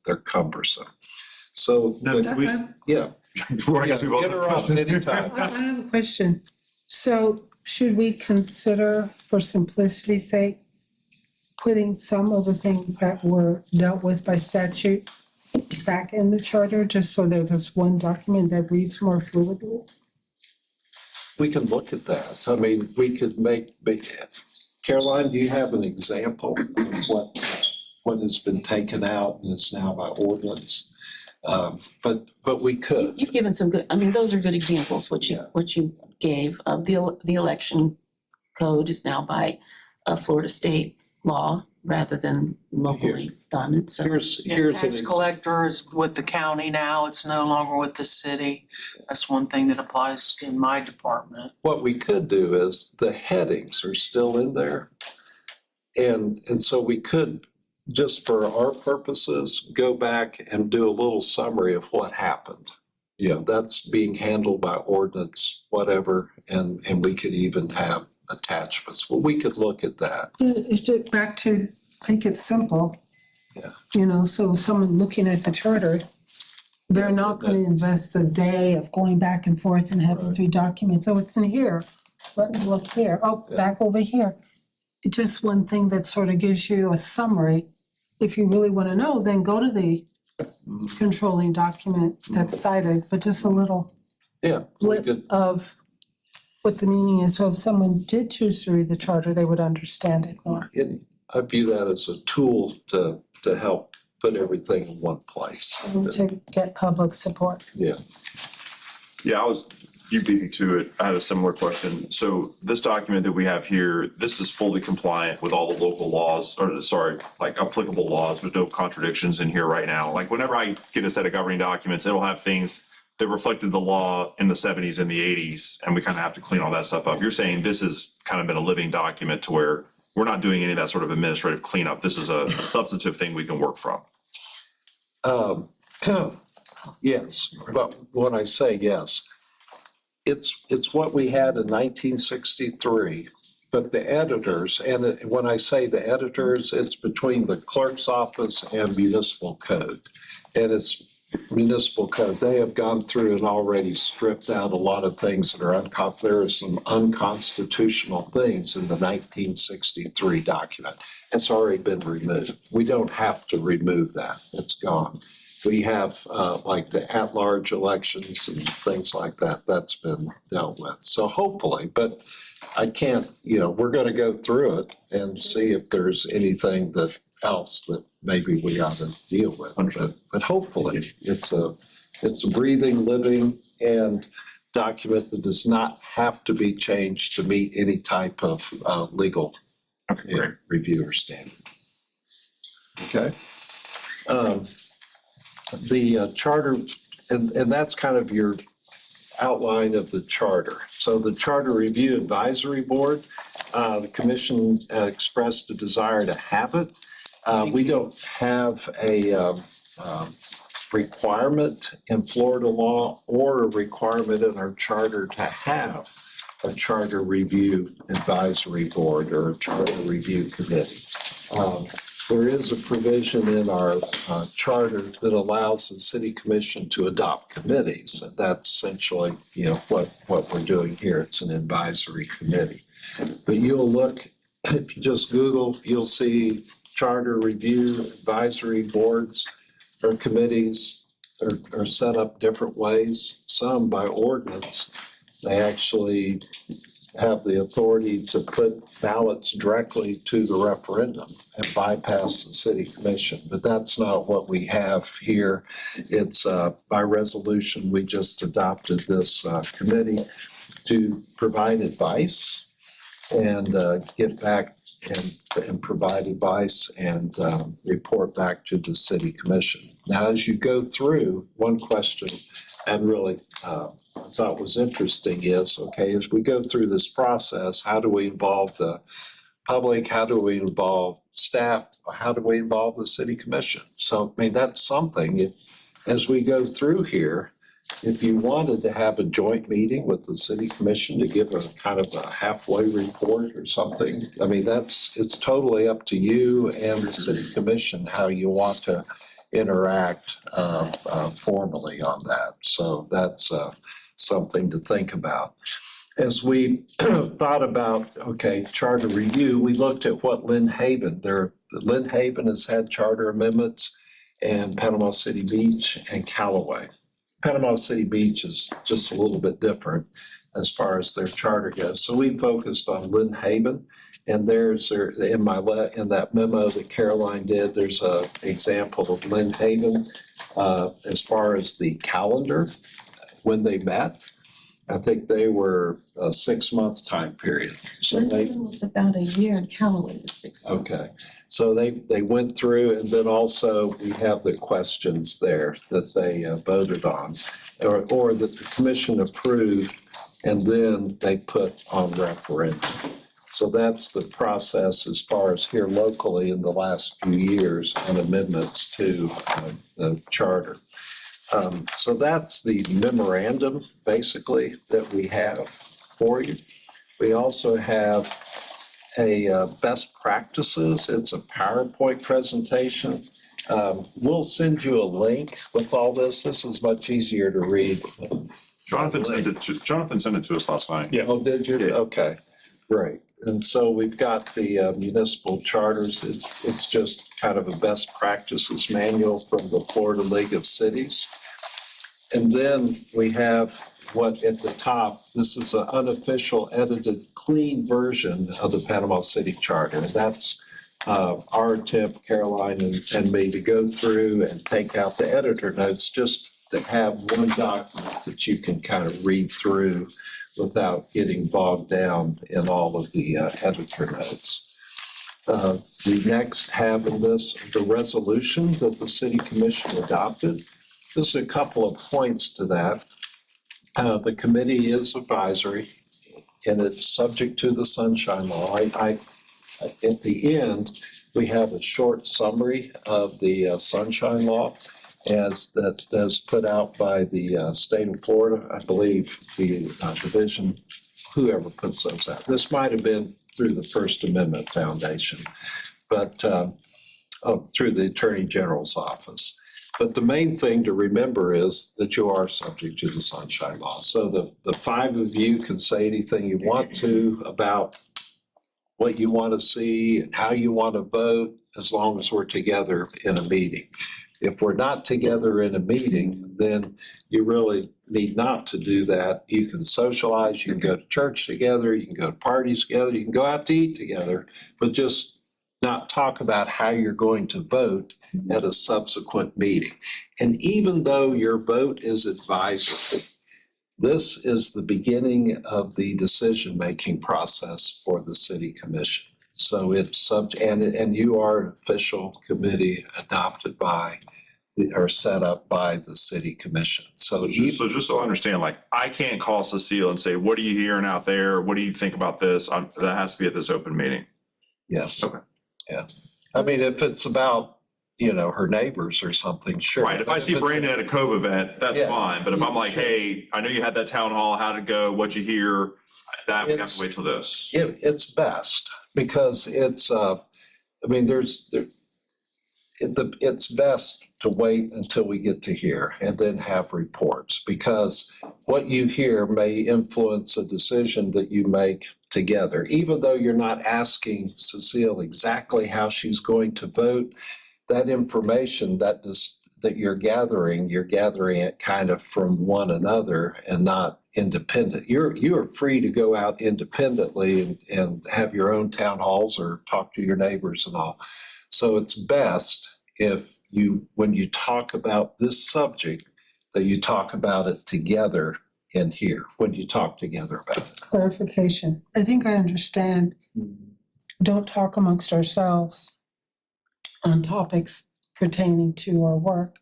they're cumbersome. So, yeah. Before I guess we both. Interrupt anytime. I have a question. So should we consider, for simplicity's sake, putting some of the things that were dealt with by statute back in the charter, just so that there's one document that reads more fluidly? We can look at that. I mean, we could Caroline, do you have an example of what has been taken out and is now by ordinance? But we could. You've given some good, those are good examples, what you gave. The election code is now by Florida state law. rather than locally done. And so, Here's an Tax collector is with the county now, it's no longer with the city. That's one thing that applies in my department. what we could do is the headings are still in there. And so we could, just for our purposes, go back and do a little summary of what happened. You know, that's being handled by ordinance, whatever, and we could even have attachments. Well, we could look at that. It's just back to, make it simple. Yeah. You know, so someone looking at the charter, they're not gonna invest a day of going back and forth and having 3 documents. Oh, it's in here. Let me look here. Oh, Yeah. back over here. It's just one thing that sort of gives you a summary. If you really wanna know, then go to the controlling document that's cited, but just a little Yeah, we blip could, of what the meaning is. So if someone did choose to read the charter, they would understand it more. I view that as a tool to help put everything in one place. And to get public support. Yeah. Yeah, you beat me to it. I had a similar question. So this document that we have here, this is fully compliant with all the local laws, or sorry, like applicable laws. There's no contradictions in here right now. Like whenever I get a set of governing documents, it'll have things that reflected the law in the 70s and the 80s, and we kind of have to clean all that stuff up. You're saying this has kind of been a living document to where we're not doing any of that sort of administrative cleanup. This is a substantive thing we can work from. Yes, but when I say yes, it's what we had in 1963, but the editors, and when I say the editors, it's between the clerk's office and municipal code. And it's municipal code. They have gone through and already stripped out a lot of things that are there are some unconstitutional things in the 1963 document. It's already been removed. We don't have to remove that. It's gone. We have like the at-large elections and things like that. That's been dealt with. So hopefully, but I can't, we're going to go through it and see if there's anything else that maybe we ought to deal with. But hopefully, it's a breathing, living, and document that does not have to be changed to meet any type of legal review or standard. Okay. The charter, and that's kind of your outline of the charter. So the Charter Review Advisory Board, the commission expressed a desire to have it. We don't have a requirement in Florida law or a requirement in our charter to have a Charter Review Advisory Board or a Charter Review Committee. There is a provision in our charter that allows the city commission to adopt committees. That's essentially, what we're doing here. It's an advisory committee. But you'll look, if you just Google, you'll see charter review advisory boards or committees are set up different ways. Some by ordinance, they actually have the authority to put ballots directly to the referendum and bypass the city commission. But that's not what we have here. It's by resolution, we just adopted this committee to provide advice and get back and provide advice and report back to the city commission. Now, as you go through, one question and really thought was interesting is, okay, as we go through this process, how do we involve the public? How do we involve staff? How do we involve the city commission? So, that's something. As we go through here, if you wanted to have a joint meeting with the city commission to give a kind of a halfway report or something, it's totally up to you and the city commission how you want to interact formally on that. So that's something to think about. As we thought about, charter review, we looked at what Lynn Haven has had charter amendments, and Panama City Beach and Callaway. Panama City Beach is just a little bit different as far as their charter goes. So we focused on Lynn Haven, and in that memo that Caroline did, there's an example of Lynn Haven as far as the calendar when they met. I think they were a 6-month time period. So they, It was about a year and Callaway was 6 months. okay. So they went through, and then also we have the questions there that they voted on, or that the commission approved, and then they put on referendum. So that's the process as far as here locally in the last few years on amendments to the charter. So that's the memorandum, basically, that we have for you. We also have a best practices. It's a PowerPoint presentation. We'll send you a link with all this. This is much easier to read. Jonathan sent it to us last night. Yeah. Oh, did you? Yeah. Okay, great. And so we've got the municipal charters. It's just kind of a best practices manual from the Florida League of Cities. And then we have what at the top, this is an unofficial edited clean version of the Panama City Charter. And that's our attempt, Caroline and me, to go through and take out the editor notes just to have one document that you can kind of read through without getting bogged down in all of the editor notes. We next have in this the resolution that the City Commission adopted. There's a couple of points to that. The committee is advisory and it's subject to the Sunshine Law. At the end, we have a short summary of the Sunshine Law as put out by the state of Florida. I believe the division, whoever puts those out. This might have been through the First Amendment Foundation, but through the Attorney General's office. But the main thing to remember is that you are subject to the Sunshine Law. So the 5 of you can say anything you want to about what you want to see and how you want to vote, as long as we're together in a meeting. If we're not together in a meeting, then you really need not to do that. You can socialize, you can go to church together, you can go to parties together, you can go out to eat together, but just not talk about how you're going to vote at a subsequent meeting. And even though your vote is advisory, this is the beginning of the decision-making process for the City Commission. So it's and you are an official committee adopted by or set up by the City Commission. So Just so I understand, like, I can't call Cecile and say, what are you hearing out there? What do you think about this? That has to be at this open meeting. yes. Okay. Yeah. I mean, if it's about, her neighbors or something, sure. Right, if I see But Brandon at a Cove event, that's Yeah. fine, but if I'm like, hey, I know you had that town hall, how'd it go, what'd you hear? That, we have It's- to wait till this. It's best because it's it's best to wait until we get to here and then have reports, because what you hear may influence a decision that you make together. Even though you're not asking Cecile exactly how she's going to vote, that information that you're gathering it kind of from one another and not independent. You are free to go out independently and have your own town halls or talk to your neighbors and all. So it's best if when you talk about this subject, that you talk about it together in here, when you talk together about it. Clarification. I think I understand. Don't talk amongst ourselves on topics pertaining to our work.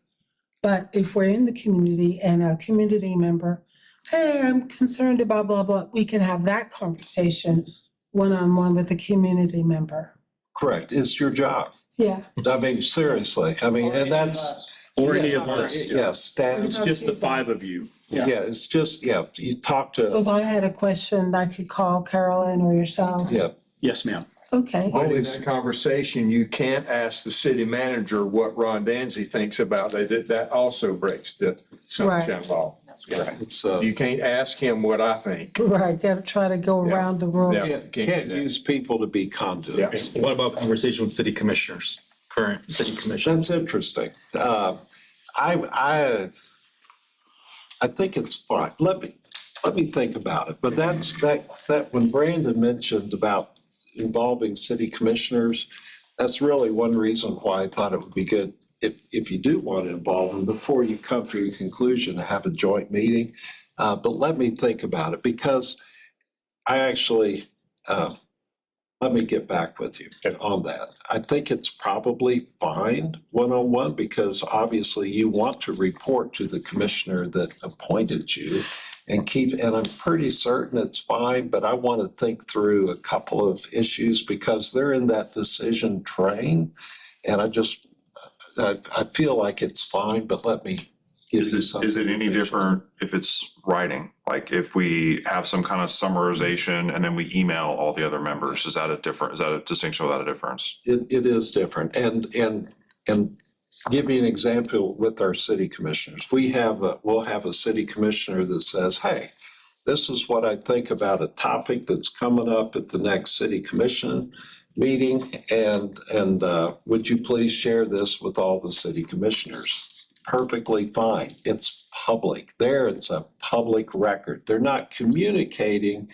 But if we're in the community and a community member, hey, I'm concerned about blah, blah, we can have that conversation one-on-one with a community member. Correct. It's your job. Yeah. I mean, seriously. I mean, and that's. Or any of us. Yes, Stan. It's just the 5 of you. Yeah, it's just, you talk So to, if I had a question, I could call Carolyn or yourself. yeah, Yes, ma'am. Okay. But in that conversation, you can't ask the city manager what Ron Danzy thinks about it. That also breaks the Sunshine Law. it's, You can't ask him what I think. Right, gotta try to go Yeah. around the room. Yeah. can't use people to be conduits. What about conversation with city commissioners, current city commissioners? That's interesting. I think it's fine. Let me think about it. But that when Brandon mentioned about involving city commissioners, that's really one reason why I thought it would be good if you do want to involve them, before you come to a conclusion, to have a joint meeting. But let me think about it because I actually, let me get back with you on that. I think it's probably fine one-on-one because obviously you want to report to the commissioner that appointed you and I'm pretty certain it's fine, but I want to think through a couple of issues because they're in that decision train. And I feel like it's fine, but let me give you something. Is it any official. different if it's writing? Like if we have some kind of summarization and then we email all the other members, is that a distinction without a difference? It is different. And give you an example with our city commissioners. We'll have a city commissioner that says, hey, this is what I think about a topic that's coming up at the next city commission meeting. And would you please share this with all the city commissioners? Perfectly fine. It's public. It's a public record. They're not communicating,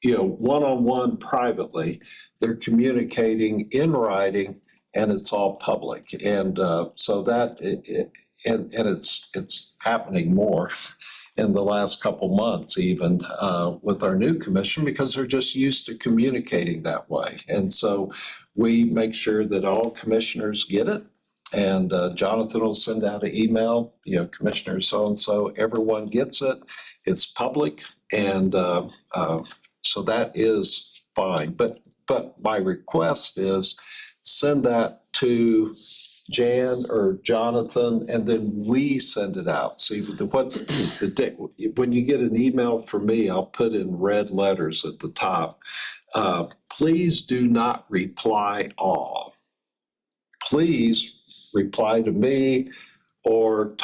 one-on-one privately. They're communicating in writing and it's all public. And so that, and it's happening more in the last couple months even with our new commission because they're just used to communicating that way. And so we make sure that all commissioners get it. And Jonathan will send out an email, Commissioner so-and-so, everyone gets it. It's public. And so that is fine. But my request is send that to Jan or Jonathan, and then we send it out. See, when you get an email from me, I'll put in red letters at the top. Please do not reply all. Please reply to me or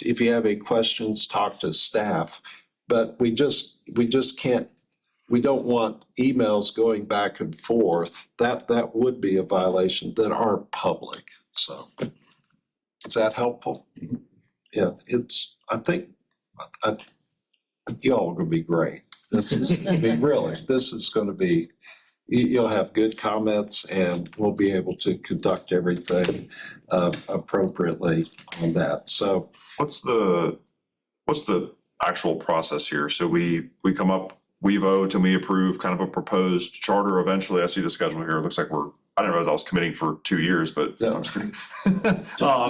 if you have any questions, talk to staff. But we just can't, we don't want emails going back and forth. That would be a violation that aren't public. So is that helpful? Yeah, I think y'all are gonna be great. This is going to be, you'll have good comments and we'll be able to conduct everything appropriately on that. So What's the actual process here? So we come up, we vote and we approve kind of a proposed charter. Eventually, I see the schedule here. It looks like I didn't realize I was committing for 2 years, but Yeah. I'm just kidding.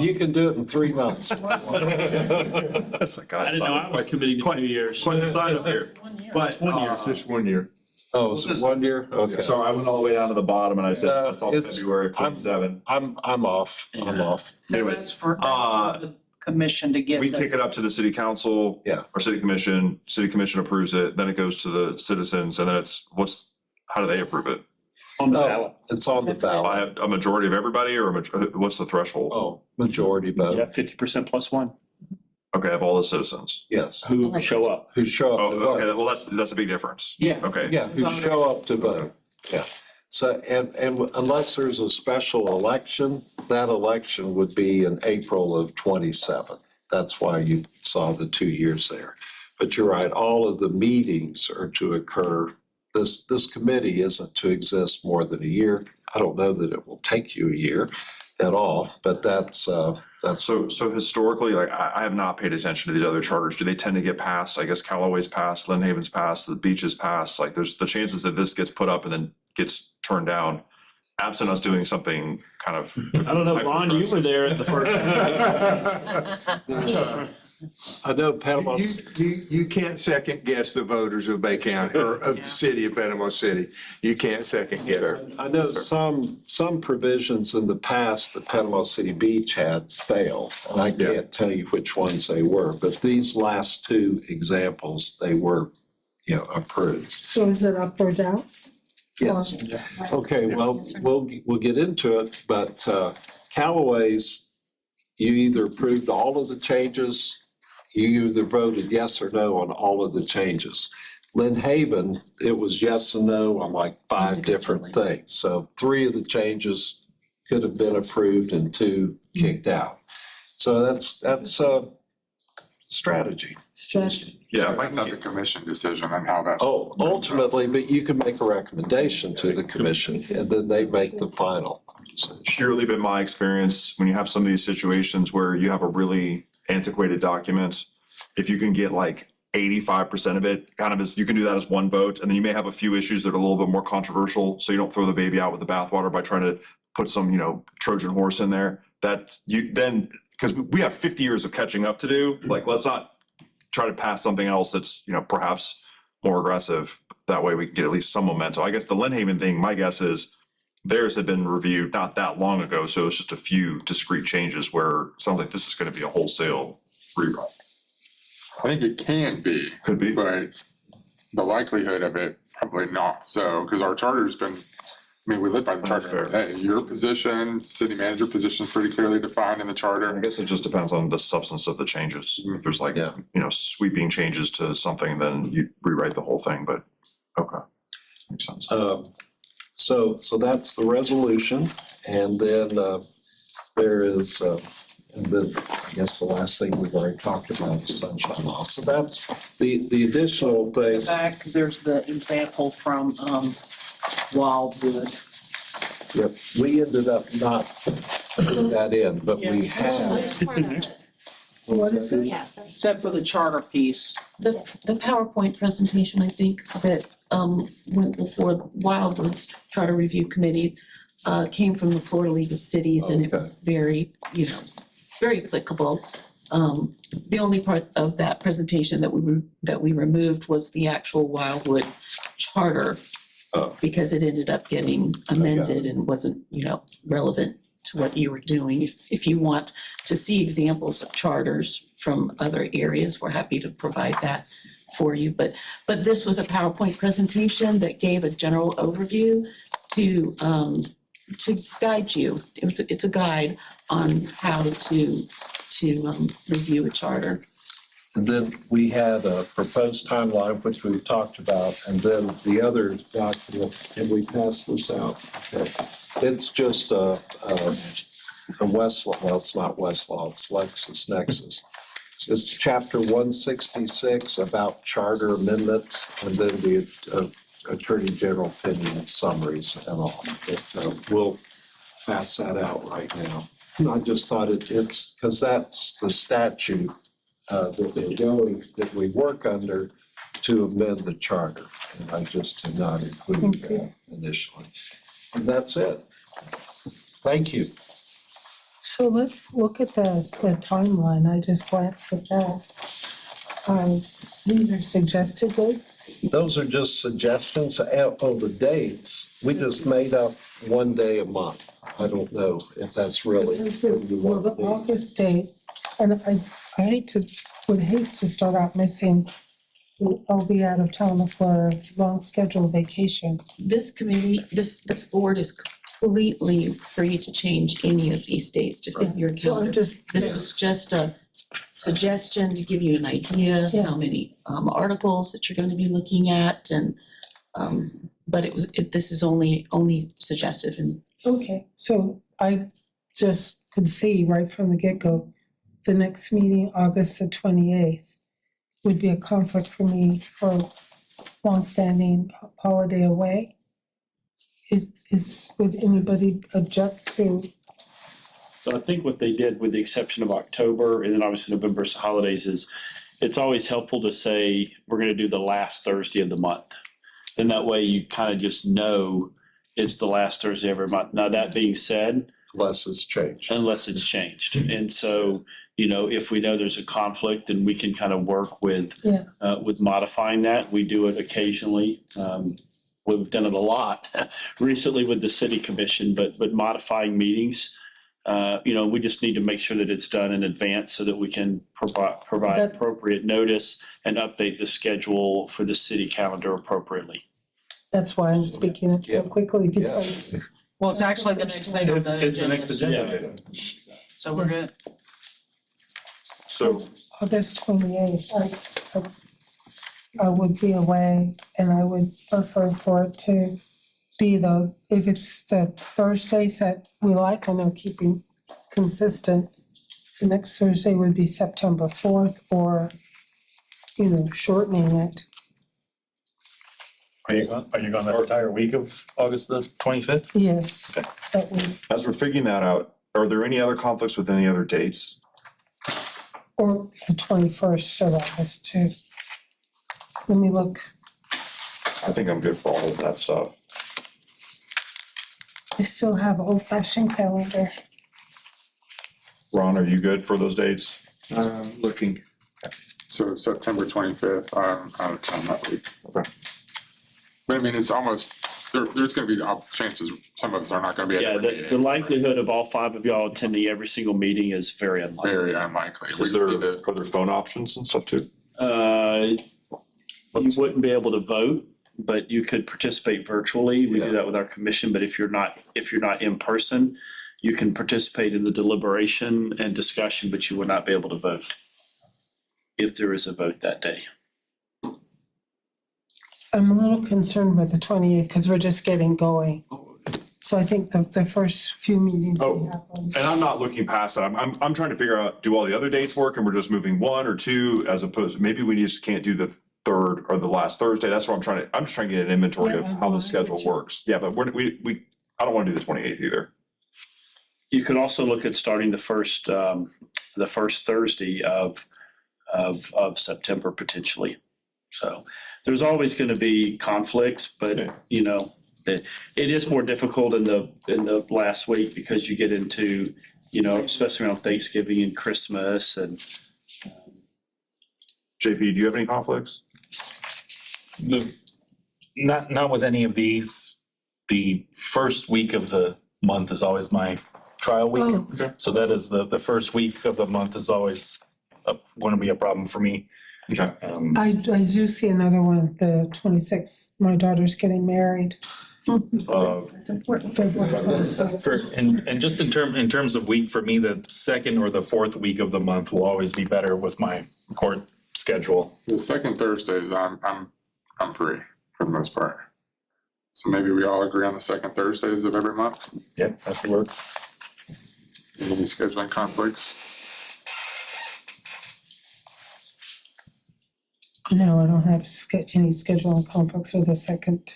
you can do it in 3 months. That's like, God, I didn't know I was committing to 2 years. quite the sign up here. But, It's just 1 year. Oh, is it 1 year? Okay. So I went all the way down to the bottom and I said, No, that's all it's- February 27. I'm off. I'm off. Anyways, That's for the commission to get. we the- kick it up to the city council. Yeah. Or city commission approves it, then it goes to the citizens, and then how do they approve it? On the Oh, ballot. it's on the I ballot. have a majority of everybody or what's the threshold? Oh, majority vote. Yeah, 50% plus one. Okay, of all the citizens. Yes. Who show up? Who show Oh, up to okay, vote. well, that's a big difference. Yeah. Okay. Yeah, who show up to vote. Yeah. So, and unless there's a special election, that election would be in April of 27. That's why you saw the 2 years there. But you're right, all of the meetings are to occur. This committee isn't to exist more than a year. I don't know that it will take you a year at all, but that's. So historically, like I have not paid attention to these other charters. Do they tend to get passed? I guess Callaway's passed, Lynn Haven's passed, the Beach is passed. Like there's the chances that this gets put up and then gets turned down, absent us doing something kind of. I don't know, Ron, you were there at the first. I know Panama. You can't second guess the voters of Bay County or of the city of Panama City. You can't second guess. I know some provisions in the past that Panama City Beach had failed, and I can't tell you which ones they were, but these last 2 examples, they were, approved. So is it up or down? Yes. Okay, well, we'll get into it, but Callaway's, you either approved all of the changes, you either voted yes or no on all of the changes. Lynn Haven, it was yes and no on like 5 different things. So 3 of the changes could have been approved and 2 kicked out. So that's strategy. Strategy. Yeah, That's not the commission decision on how that. Oh, ultimately, but you can make a recommendation to the commission and then they make the final decision. purely been my experience, when you have some of these situations where you have a really antiquated document, if you can get like 85% of it kind of is, you can do that as one vote. And then you may have a few issues that are a little bit more controversial. So you don't throw the baby out with the bathwater by trying to put some, Trojan horse in there. That you then, because we have 50 years of catching up to do, like, let's not try to pass something else that's, perhaps more aggressive. That way we can get at least some momentum. I guess the Lynn thing, my guess is theirs had been reviewed not that long ago. So it's just a few discrete changes where it sounds like this is going to be a wholesale rewrite. I think it can be, Could be. but the likelihood of it, probably not so, because our charter's been, we live by the charter. Hey, your position, city manager position is pretty clearly defined in the I charter. guess it just depends on the substance of the changes. If there's like, Yeah. sweeping changes to something, then you rewrite the whole thing, but, okay. Makes sense. So that's the resolution, and then there is, and then I guess the last thing we've already talked about is sunshine law. So that's the additional things. Back, there's the example from Wildwood. Yep, we ended up not putting that in, but we Yeah. have. What is it? Except for the charter piece. The PowerPoint presentation, I think, that went before Wildwood's Charter Review Committee came from the Florida League of Cities, and it was very, very applicable. The only part of that presentation that we removed was the actual Wildwood charter, because it ended up getting amended and wasn't, relevant to what you were doing. If you want to see examples of charters from other areas, we're happy to provide that for you. But this was a PowerPoint presentation that gave a general overview to guide you. It's a guide on how to review a charter. And then we had a proposed timeline, which we've talked about, and then the other document, and we passed this out. Okay. It's just a Westlaw, well, it's not Westlaw, it's LexisNexis. It's chapter 166 about charter amendments, and then the Attorney General opinion summaries and all. We'll pass that out right now. And I just thought it's, because that's the statute that we work under to amend the charter. And I just did not include that initially. And that's it. Thank you. So let's look at the timeline. I just glanced at that. These are suggested dates. Those are just suggestions on the dates. We just made up one day a month. I don't know if that's really. Well, the August date, and I would hate to start out missing. I'll be out of town for a long scheduled vacation. This committee, this board is completely free to change any of these dates to fit your So I'm calendar. just. This was just a suggestion to give you an idea Yeah. how many articles that you're going to be looking at, and but this is only suggestive. And Okay, so I just could see right from the get-go, the next meeting, August the 28th, would be a conflict for me for longstanding holiday away. Would anybody object to? So I think what they did, with the exception of October and then obviously November's holidays, is it's always helpful to say, we're gonna do the last Thursday of the month. And that way you kind of just know it's the last Thursday every month. Now, that being said, Unless it's changed. unless it's changed. And so, if we know there's a conflict, then we can kind of work with modifying that. We do it occasionally. We've done it a lot recently with the city commission, but modifying meetings, we just need to make sure that it's done in advance so that we can provide That- appropriate notice and update the schedule for the city calendar appropriately. That's why I'm speaking it so quickly, because Well, it's actually the next thing on the It's the next agenda. agenda. So we're good. So August 28th, I would be away, and I would prefer for it to be if it's the Thursdays that we like, and I'm keeping consistent, the next Thursday would be September 4th, or, shortening it. Are you gone that entire week of August the 25th? Yes, that would, as we're figuring that out, are there any other conflicts with any other dates? or the 21st of August too. Let me look. I think I'm good for all of that stuff. I still have old fashioned calendar. Ron, are you good for those dates? Looking. So September 25th, I'm out of town that week. Okay. But I mean, it's almost, there's gonna be chances, some of us are not gonna be at Yeah, every the meeting. likelihood of all five of y'all attending every single meeting is very unlikely. Very unlikely. We Is just there, need to- are there phone options and stuff too? You wouldn't be able to vote, but you could participate virtually. We Yeah. do that with our commission, but if you're not in person, you can participate in the deliberation and discussion, but you would not be able to vote if there is a vote that day. I'm a little concerned with the 28th because we're just getting going. So I think the first few meetings we Oh, have on. And I'm not looking past that. I'm trying to figure out, do all the other dates work and we're just moving one or two as opposed, maybe we just can't do the third or the last Thursday. That's what I'm just trying to get an inventory of Yeah, how I the schedule get you. works. Yeah, but I don't want to do the 28th either. You could also look at starting the first Thursday of September potentially. So there's always going to be conflicts, Okay. but you know, it is more difficult in the last week because you get into, you know, especially around Thanksgiving and Christmas and JP, do you have any conflicts? Not with any of these. The first week of the month is always my trial week. Oh. Okay. So that is the first week of the month is always going to be a problem for me. Okay. I do see another one, the 26th. My daughter's getting married. It's important. February 26th. And just in terms of week, for me, the second or the fourth week of the month will always be better with my court schedule. The second Thursdays, I'm free for the most part. So maybe we all agree on the second Thursdays of every month. Yep, that should work. Any scheduling conflicts? No, I don't have any scheduling conflicts for the second.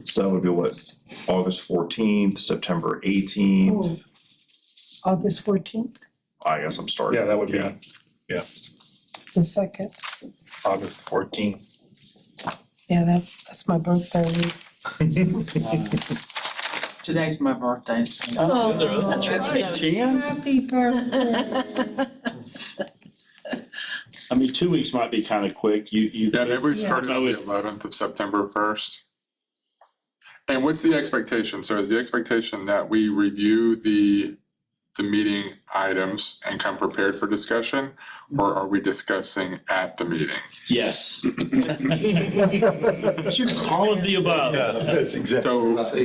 So that would be what, August 14th, September 18th? August 14th, I guess I'm starting. Yeah, that would be the second. August 14th. Yeah, that's my birthday week. Today's my birthday. Oh, That's right, Jan. Happy birthday. I mean, 2 weeks might be kind of quick. You Yeah, maybe we started on the If- 11th of September 1st. And what's the expectation? So is the expectation that we review the meeting items and come prepared for discussion? Or are we discussing at the meeting? Yes. All of the above. That's exactly.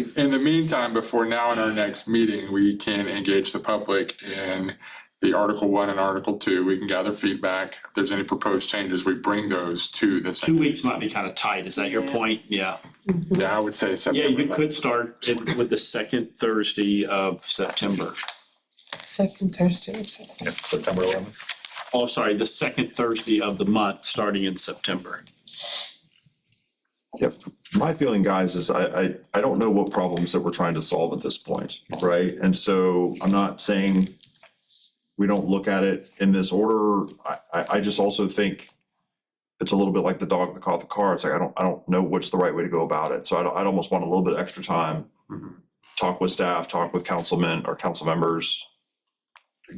So in the meantime, before now and our next meeting, we can engage the public in the Article 1 and Article 2. We can gather feedback. If there's any proposed changes, we bring those to the. 2 weeks might be kind of tight. Is that your point? Yeah. Yeah, I would say Yeah, September. you could start it with the second Thursday of September. Second Thursday of September. Yep, September 11th. Oh, sorry, the second Thursday of the month, starting in September. Yep. My feeling, guys, is I don't know what problems that we're trying to solve at this point, right? And so I'm not saying we don't look at it in this order. I just also think it's a little bit like the dog that caught the car. It's like, I don't know what's the right way to go about it. So I'd almost want a little bit extra time, talk with staff, talk with councilmen or council members,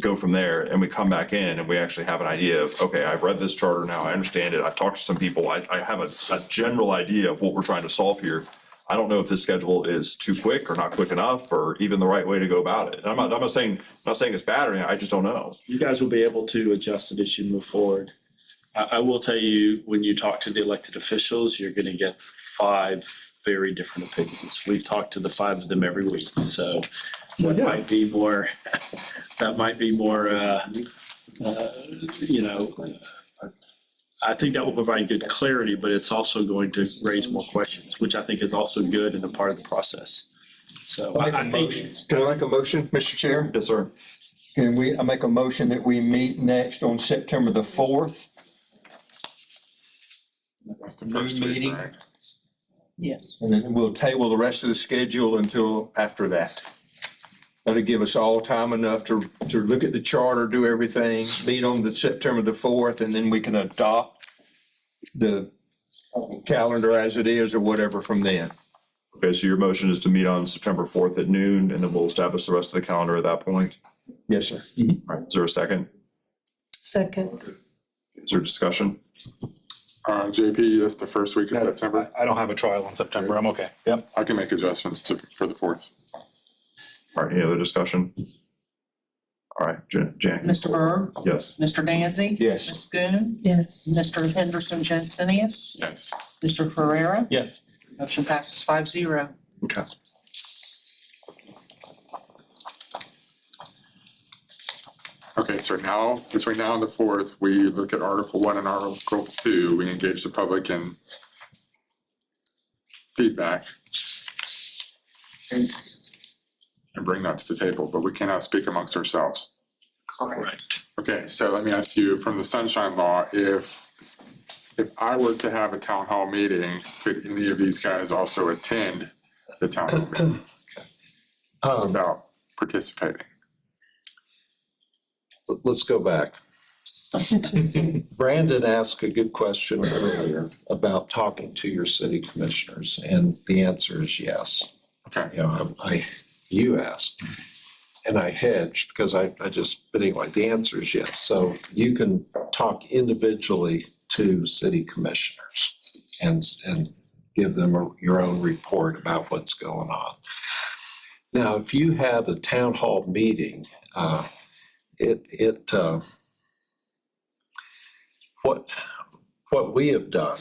go from there, and we come back in and we actually have an idea of, okay, I've read this charter now, I understand it, I've talked to some people, I have a general idea of what we're trying to solve here. I don't know if this schedule is too quick or not quick enough, or even the right way to go about it. And I'm not saying it's bad or anything, I just don't know. You guys will be able to adjust it as you move forward. I will tell you, when you talk to the elected officials, you're going to get 5 very different opinions. We talk to the 5 of them every week, so that might be more, you know, I think that will provide good clarity, but it's also going to raise more questions, which I think is also good and a part of the process. So I think, Can I make a motion, Mr. Chair? Yes, sir. I make a motion that we meet next on September the 4th? That's the New first week, meeting. right? Yes. And then we'll table the rest of the schedule until after that. That'll give us all time enough to look at the charter, do everything, meet on the September the 4th, and then we can adopt the calendar as it is or whatever from then. Okay, so your motion is to meet on September 4th at noon, and then we'll establish the rest of the calendar at that point. Yes, sir. All right, is there a second? Second. Is there discussion? JP, that's the first week of September. I don't have a trial in September. I'm okay. Yep. I can make adjustments for the 4th. All right, any other discussion? All right, Jan. Mr. Berg, Yes. Mr. Danzy. Yes. Ms. Schoon, Yes. Mr. Henderson Jensenius, Yes. Mr. Ferrera. Yes. Motion passes 5-0. Okay. Okay, so now, between now and the 4th, we look at Article 1 and Article 2. We engage the public in feedback and bring that to the table, but we cannot speak amongst ourselves. Correct. Okay, so let me ask you, from the Sunshine Law, if I were to have a town hall meeting, could any of these guys also attend the town hall meeting without participating? Let's go back. Brandon asked a good question earlier about talking to your city commissioners, and the answer is yes. Okay, You know, you asked, and I hedged because I just, but anyway, the answer is yes. So you can talk individually to city commissioners and give them your own report about what's going on. Now, if you had a town hall meeting, what we have done,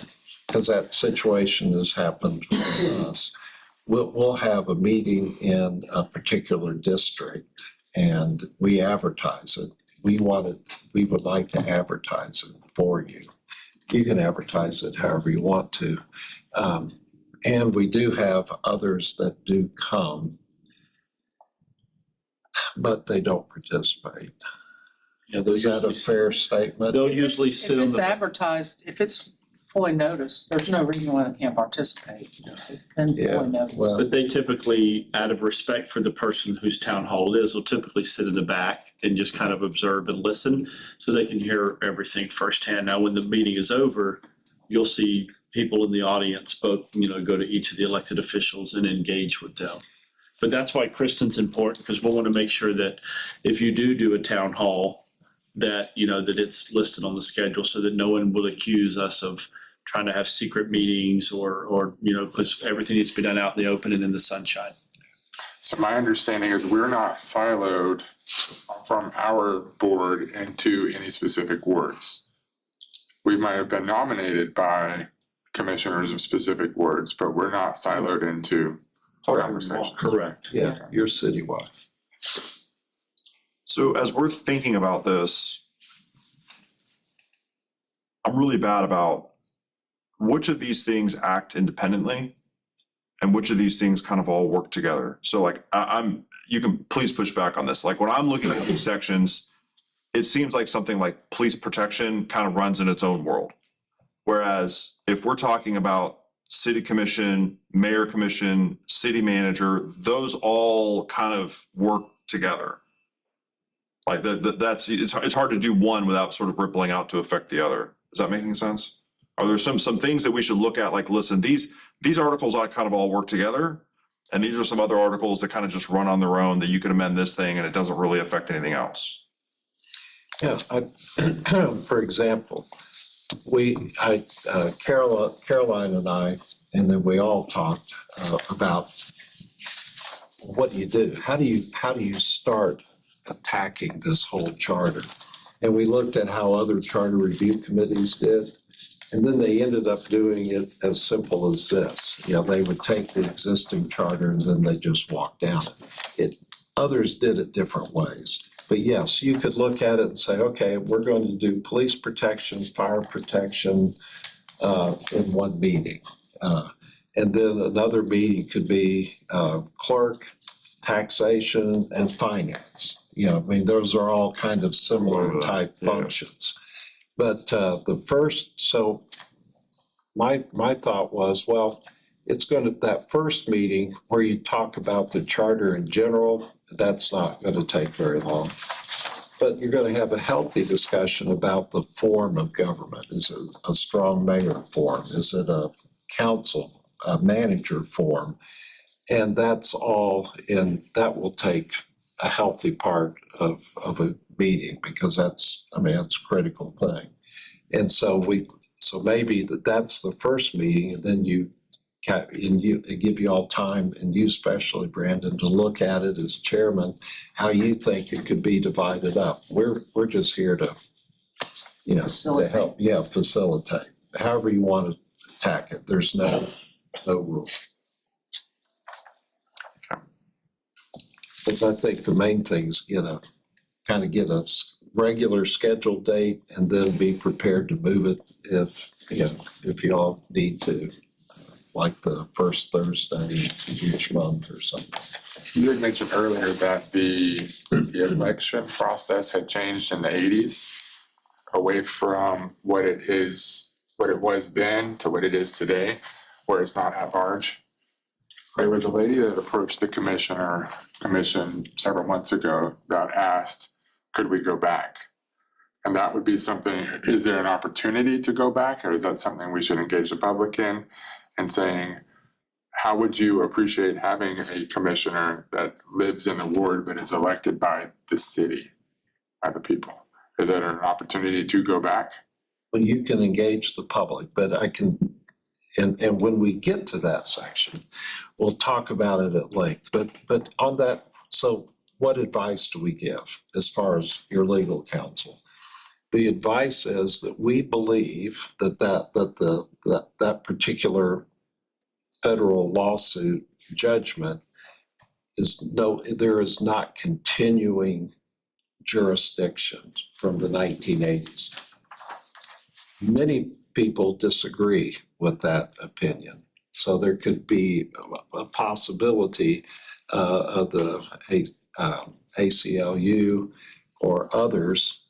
because that situation has happened with us, we'll have a meeting in a particular district and we advertise it. We would like to advertise it for you. You can advertise it however you want to. And we do have others that do come, but they don't participate. Yeah, they'll Is that a usually, fair statement? they'll usually sit If on it's the, advertised, if it's fully noticed, there's no reason why they can't participate. And Yeah, fully noticed. well, but they typically, out of respect for the person whose town hall it is, will typically sit in the back and just kind of observe and listen so they can hear everything firsthand. Now, when the meeting is over, you'll see people in the audience, both, go to each of the elected officials and engage with them. But that's why Kristen's important, because we'll want to make sure that if you do a town hall, that, that it's listed on the schedule so that no one will accuse us of trying to have secret meetings or because everything needs to be done out in the open and in the sunshine. so my understanding is we're not siloed from our board into any specific wards. We might have been nominated by commissioners of specific wards, but we're not siloed into conversations. Correct. yeah, you're citywide. So as we're thinking about this, I'm really bad about which of these things act independently and which of these things kind of all work together. So like you can please push back on this. Like when I'm looking at these sections, it seems like something like police protection kind of runs in its own world. Whereas if we're talking about city commission, mayor commission, city manager, those all kind of work together. Like it's hard to do one without sort of rippling out to affect the other. Is that making sense? Are there some things that we should look at? Like, listen, these articles I kind of all work together. And these are some other articles that kind of just run on their own that you could amend this thing and it doesn't really affect anything else. Yeah, for example, Caroline and I, and then we all talked about what do you do? How do you start attacking this whole charter? And we looked at how other charter review committees did, and then they ended up doing it as simple as this. They would take the existing charter and then they just walk down it. Others did it different ways. But yes, you could look at it and say, okay, we're going to do police protection, fire protection in one meeting. And then another meeting could be clerk, taxation, and finance. Those are all kind of similar type functions. But so my thought was, well, it's that first meeting where you talk about the charter in general, that's not going to take very long. But you're going to have a healthy discussion about the form of government. Is it a strong mayor form? Is it a council, a manager form? And that's all, and that will take a healthy part of a meeting because that's a critical thing. And so maybe that's the first meeting, and then you give you all time, and you especially, Brandon, to look at it as chairman, how you think it could be divided up. We're just here to, to help, facilitate, however you want to attack it. There's no rules. But I think the main thing is, kind of get a regular scheduled date and then be prepared to move it if you all need to, like the first Thursday each month or something. You had mentioned earlier that the election process had changed in the 80s away from what it was then to what it is today, where it's not at large. There was a lady that approached the commission several months ago that asked, could we go back? And that would be something, is there an opportunity to go back, or is that something we should engage the public in? And saying, how would you appreciate having a commissioner that lives in the ward but is elected by the city, by the people? Is there an opportunity to go back? Well, you can engage the public, but I can, and when we get to that section, we'll talk about it at length. But on that, so what advice do we give as far as your legal counsel? The advice is that we believe that particular federal lawsuit judgment there is not continuing jurisdiction from the 1980s. Many people disagree with that opinion. So there could be a possibility of the ACLU or others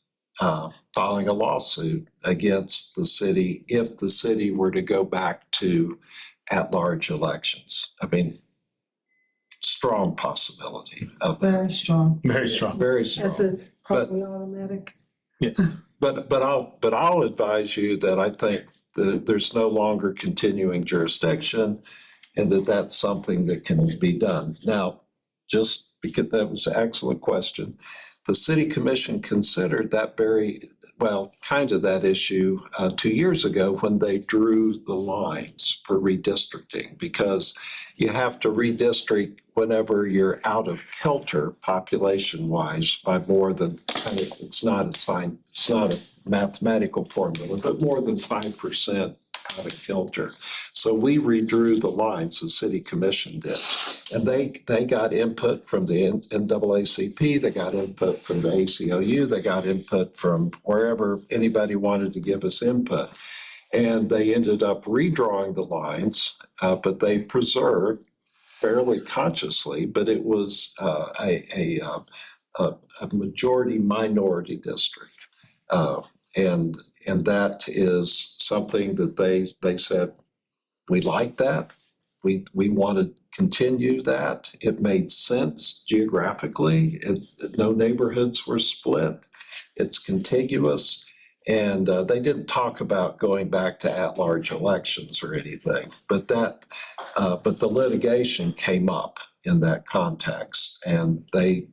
filing a lawsuit against the city if the city were to go back to at-large elections. Strong possibility of that. Very strong. Very strong. Very strong. Is it probably automatic? But I'll advise you that I think that there's no longer continuing jurisdiction and that's something that can be done. Now, just because that was an excellent question, the city commission considered that kind of that issue 2 years ago when they drew the lines for redistricting, because you have to redistrict whenever you're out of kilter population-wise by more than, it's not a mathematical formula, but more than 5% out of kilter. So we redrew the lines, the city commission did. And they got input from the NAACP, they got input from the ACLU, they got input from wherever anybody wanted to give us input. And they ended up redrawing the lines, but they preserved fairly consciously, but it was a majority minority district. And that is something that they said, we like that. We want to continue that. It made sense geographically. No neighborhoods were split. It's contiguous. And they didn't talk about going back to at-large elections or anything. But the litigation came up in that context, and they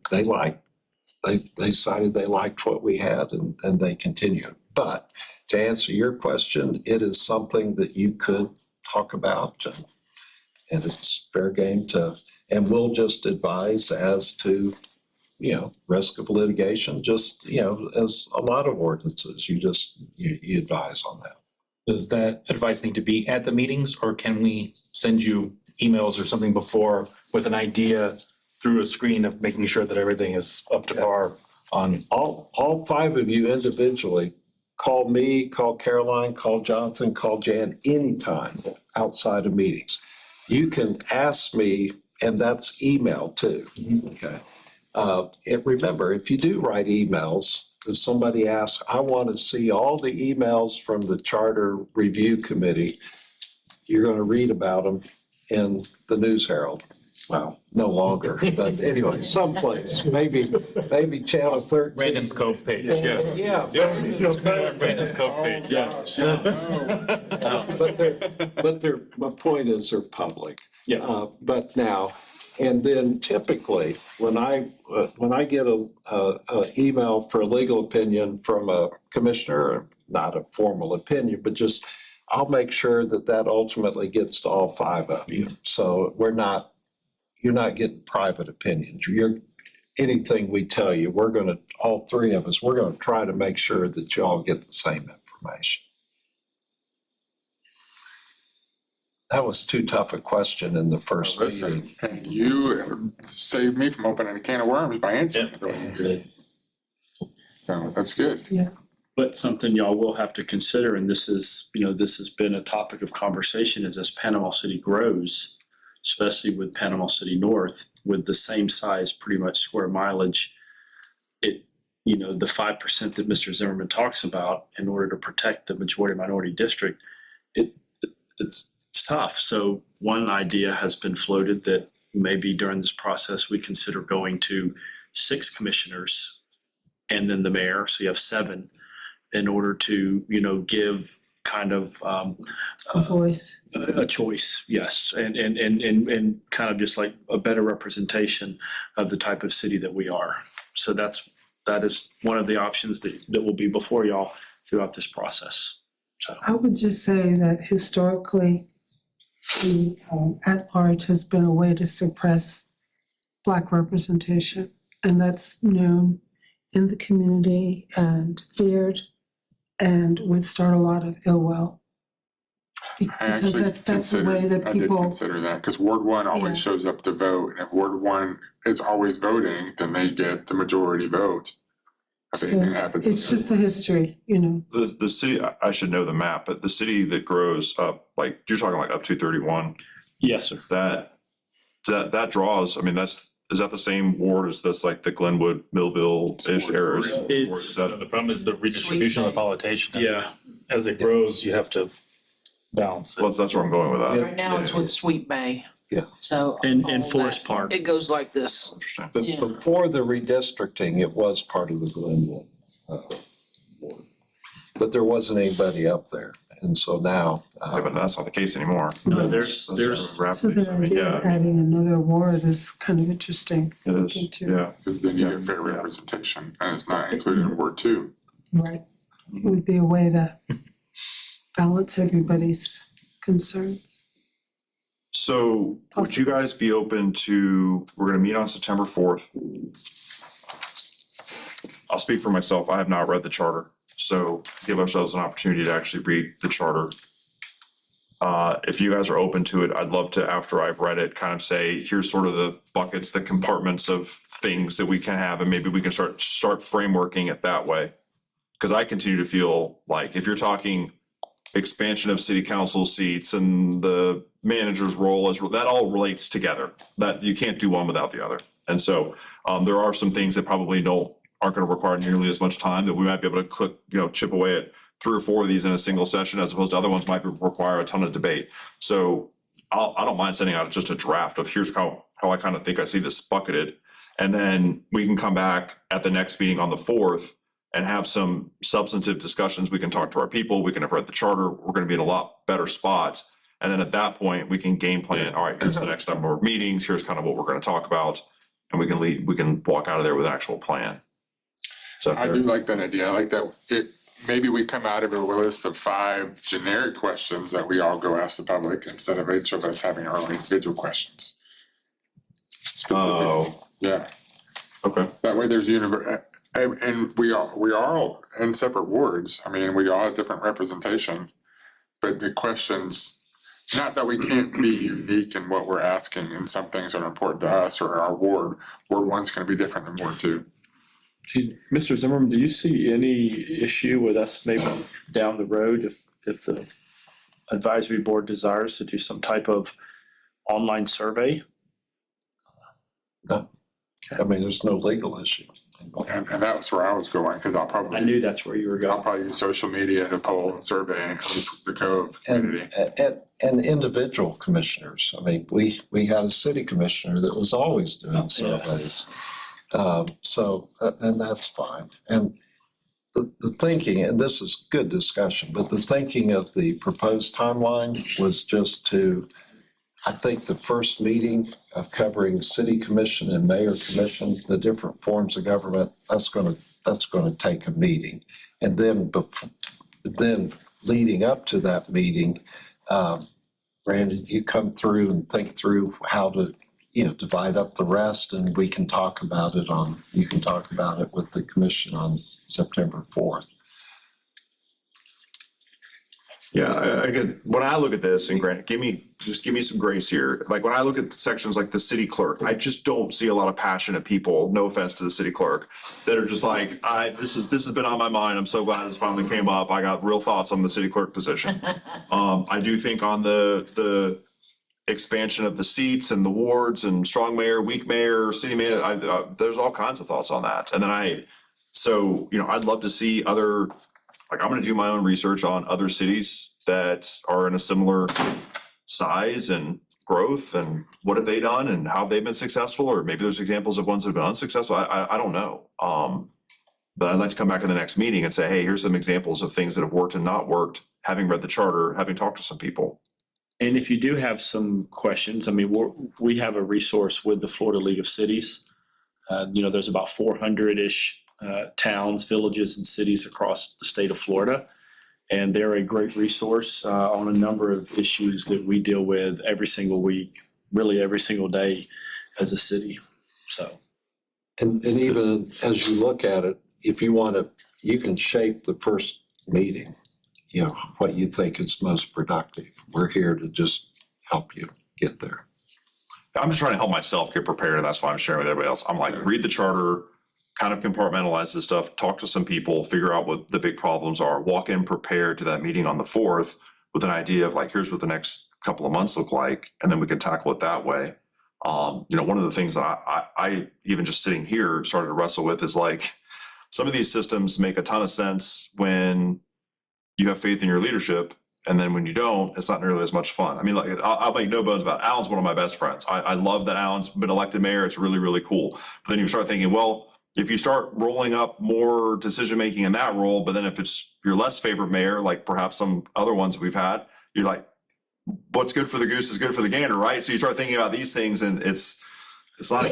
decided they liked what we had, and they continued. But to answer your question, it is something that you could talk about, and it's fair game and we'll just advise as to, risk of litigation, just, as a lot of ordinances, you advise on that. Does that advice need to be at the meetings, or can we send you emails or something before with an idea through a screen of making sure that everything is up to par on? All five of you individually, call me, call Caroline, call Jonathan, call Jan anytime outside of meetings. You can ask me, and that's email too, okay? Remember, if you do write emails, if somebody asks, I want to see all the emails from the Charter Review Committee, you're going to read about them in the News Herald. well, no longer, but anyway, someplace, maybe Channel 13. Brandon's Cove page, yes. Yeah. Brandon's Cove page, yes. My point is they're public. Yeah. But now, and then typically, when I get a email for a legal opinion from a commissioner, not a formal opinion, but just, I'll make sure that ultimately gets to all 5 of you. So you're not getting private opinions. Anything we tell you, all 3 of us, we're gonna try to make sure that you all get the same information. That was too tough a question in the first Listen, meeting. and you saved me from opening a can of worms by answering. So that's good. But something y'all will have to consider, and this is, this has been a topic of conversation, is as Panama City grows, especially with Panama City North, with the same size, pretty much square mileage, the 5% that Mr. Zimmerman talks about in order to protect the majority minority district, it's tough. So one idea has been floated that maybe during this process, we consider going to 6 commissioners and then the mayor, so you have 7, in order to, give kind of A voice. a choice, yes, and kind of just like a better representation of the type of city that we are. So that is one of the options that will be before y'all throughout this process. So I would just say that historically, the at-large has been a way to suppress Black representation, and that's known in the community and feared, and would start a lot of ill will. I Because actually that's the way considered, that I did people, consider that, because Ward 1 Yeah. always shows up to vote, and if Ward 1 is always voting, then they get the majority vote. I think So, it happens. it's just a history, The city, I should know the map, but the city that grows up, like, you're talking like up to 31, yes, sir. that draws, I mean, is that the same ward as this, like the Glenwood, Millville-ish areas? Or is that- The problem is the redistribution of the politician. Yeah. As it grows, you have to balance it. Well, that's where I'm going with that. Right now, it's with Sweet Bay. Yeah. So. And all Forest that, Park. It goes like this. Interesting. But Yeah. before the redistricting, it was part of the Glenwood. Ward. But there wasn't anybody up there. And so now. Yeah, but that's not the case anymore. No, there's so Rapidly, the I mean, idea of yeah, adding another ward is kind of interesting. it is, Me too. yeah. Because then you get fair representation, and it's not included in Ward 2. Right. It would be a way to balance everybody's concerns. So would you guys be open to, we're gonna meet on September 4th. I'll speak for myself. I have not read the charter, so give ourselves an opportunity to actually read the charter. If you guys are open to it, I'd love to, after I've read it, kind of say, here's sort of the buckets, the compartments of things that we can have, and maybe we can start frameworking it that way. Because I continue to feel like if you're talking expansion of city council seats and the manager's role, that all relates together, that you can't do one without the other. And so there are some things that probably aren't going to require nearly as much time, that we might be able to chip away at 3 or 4 of these in a single session, as opposed to other ones might require a ton of debate. So I don't mind sending out just a draft of here's how I kind of think I see this bucketed. And then we can come back at the next meeting on the 4th and have some substantive discussions. We can talk to our people. We can have read the charter. We're going to be in a lot better spot. And then at that point, we can game plan, all right, here's the next number of meetings. Here's kind of what we're going to talk about. And we can walk out of there with an actual plan. So I do like that idea. I like that maybe we come out of it with a list of 5 generic questions that we all go ask the public, instead of each of us having our own individual questions. Oh, Yeah, okay. that way there's and we are in separate wards. I mean, we all have different representation, but the questions, not that we can't be unique in what we're asking, and some things are important to us or our ward. Ward 1's gonna be different than Ward 2. Mr. Zimmerman, do you see any issue with us maybe down the road if the advisory board desires to do some type of online survey? No. I mean, there's no legal issue. And that was where I was going, because I knew that's where you were I'll going. probably use social media to poll and survey, at least with the Cove community. And individual commissioners. I mean, we had a city commissioner that was always doing surveys. And that's fine. And the thinking, and this is good discussion, but the thinking of the proposed timeline was just to, I think the first meeting of covering city commission and mayor commission, the different forms of government, that's gonna take a meeting. And then then leading up to that meeting, Brandon, you come through and think through how to, divide up the rest, and we can talk about it you can talk about it with the commission on September 4th. Yeah, again, when I look at this, and Grant, give me some grace here. Like when I look at sections like the city clerk, I just don't see a lot of passionate people, no offense to the city clerk, that are just like, this has been on my mind. I'm so glad this finally came up. I got real thoughts on the city clerk position. I do think on the expansion of the seats and the wards and strong mayor, weak mayor, city mayor, there's all kinds of thoughts on that. And then I'd love to see I'm going to do my own research on other cities that are in a similar size and growth, and what have they done and how have they been successful, or maybe there's examples of ones that have been unsuccessful. I don't know. But I'd like to come back in the next meeting and say, hey, here's some examples of things that have worked and not worked, having read the charter, having talked to some people. And if you do have some questions, I mean, we have a resource with the Florida League of Cities. There's about 400-ish towns, villages, and cities across the state of Florida. And they're a great resource on a number of issues that we deal with every single week, really every single day as a city. So. And even as you look at it, if you want to, you can shape the first meeting, what you think is most productive. We're here to just help you get there. I'm just trying to help myself get prepared, and that's why I'm sharing with everybody else. I'm like, read the charter, kind of compartmentalize this stuff, talk to some people, figure out what the big problems are, walk in prepared to that meeting on the 4th with an idea of like, here's what the next couple of months look like, and then we can tackle it that way. One of the things that I even just sitting here started to wrestle with is like, some of these systems make a ton of sense when you have faith in your leadership, and then when you don't, it's not nearly as much fun. I mean, like, I'll make no bones about it. Alan's one of my best friends. I love that Alan's been elected mayor. It's really, really cool. But then you start thinking, well, if you start rolling up more decision-making in that role, but then if it's your less favorite mayor, like perhaps some other ones that we've had, you're like, what's good for the goose is good for the gander, right? So you start thinking about these things, and it's not.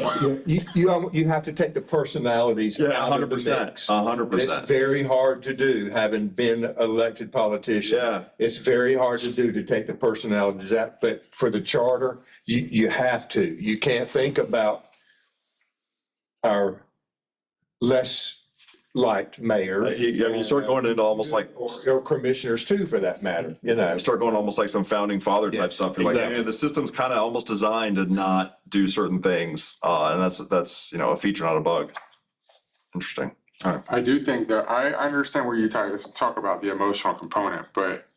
You have to take the personalities out of the 100%, mix. 100%. It's very hard to do, having been elected politician. Yeah. It's very hard to do, to take the personalities out, but for the charter, you have to. You can't think about our less liked mayor. You start going into almost like, Or commissioners too, for that matter, start going almost like some founding father type Yes, stuff. You're like, exactly. hey, the system's kind of almost designed to not do certain things. And that's a feature, not a bug. Interesting. I do think that I understand where you talk about the emotional component, but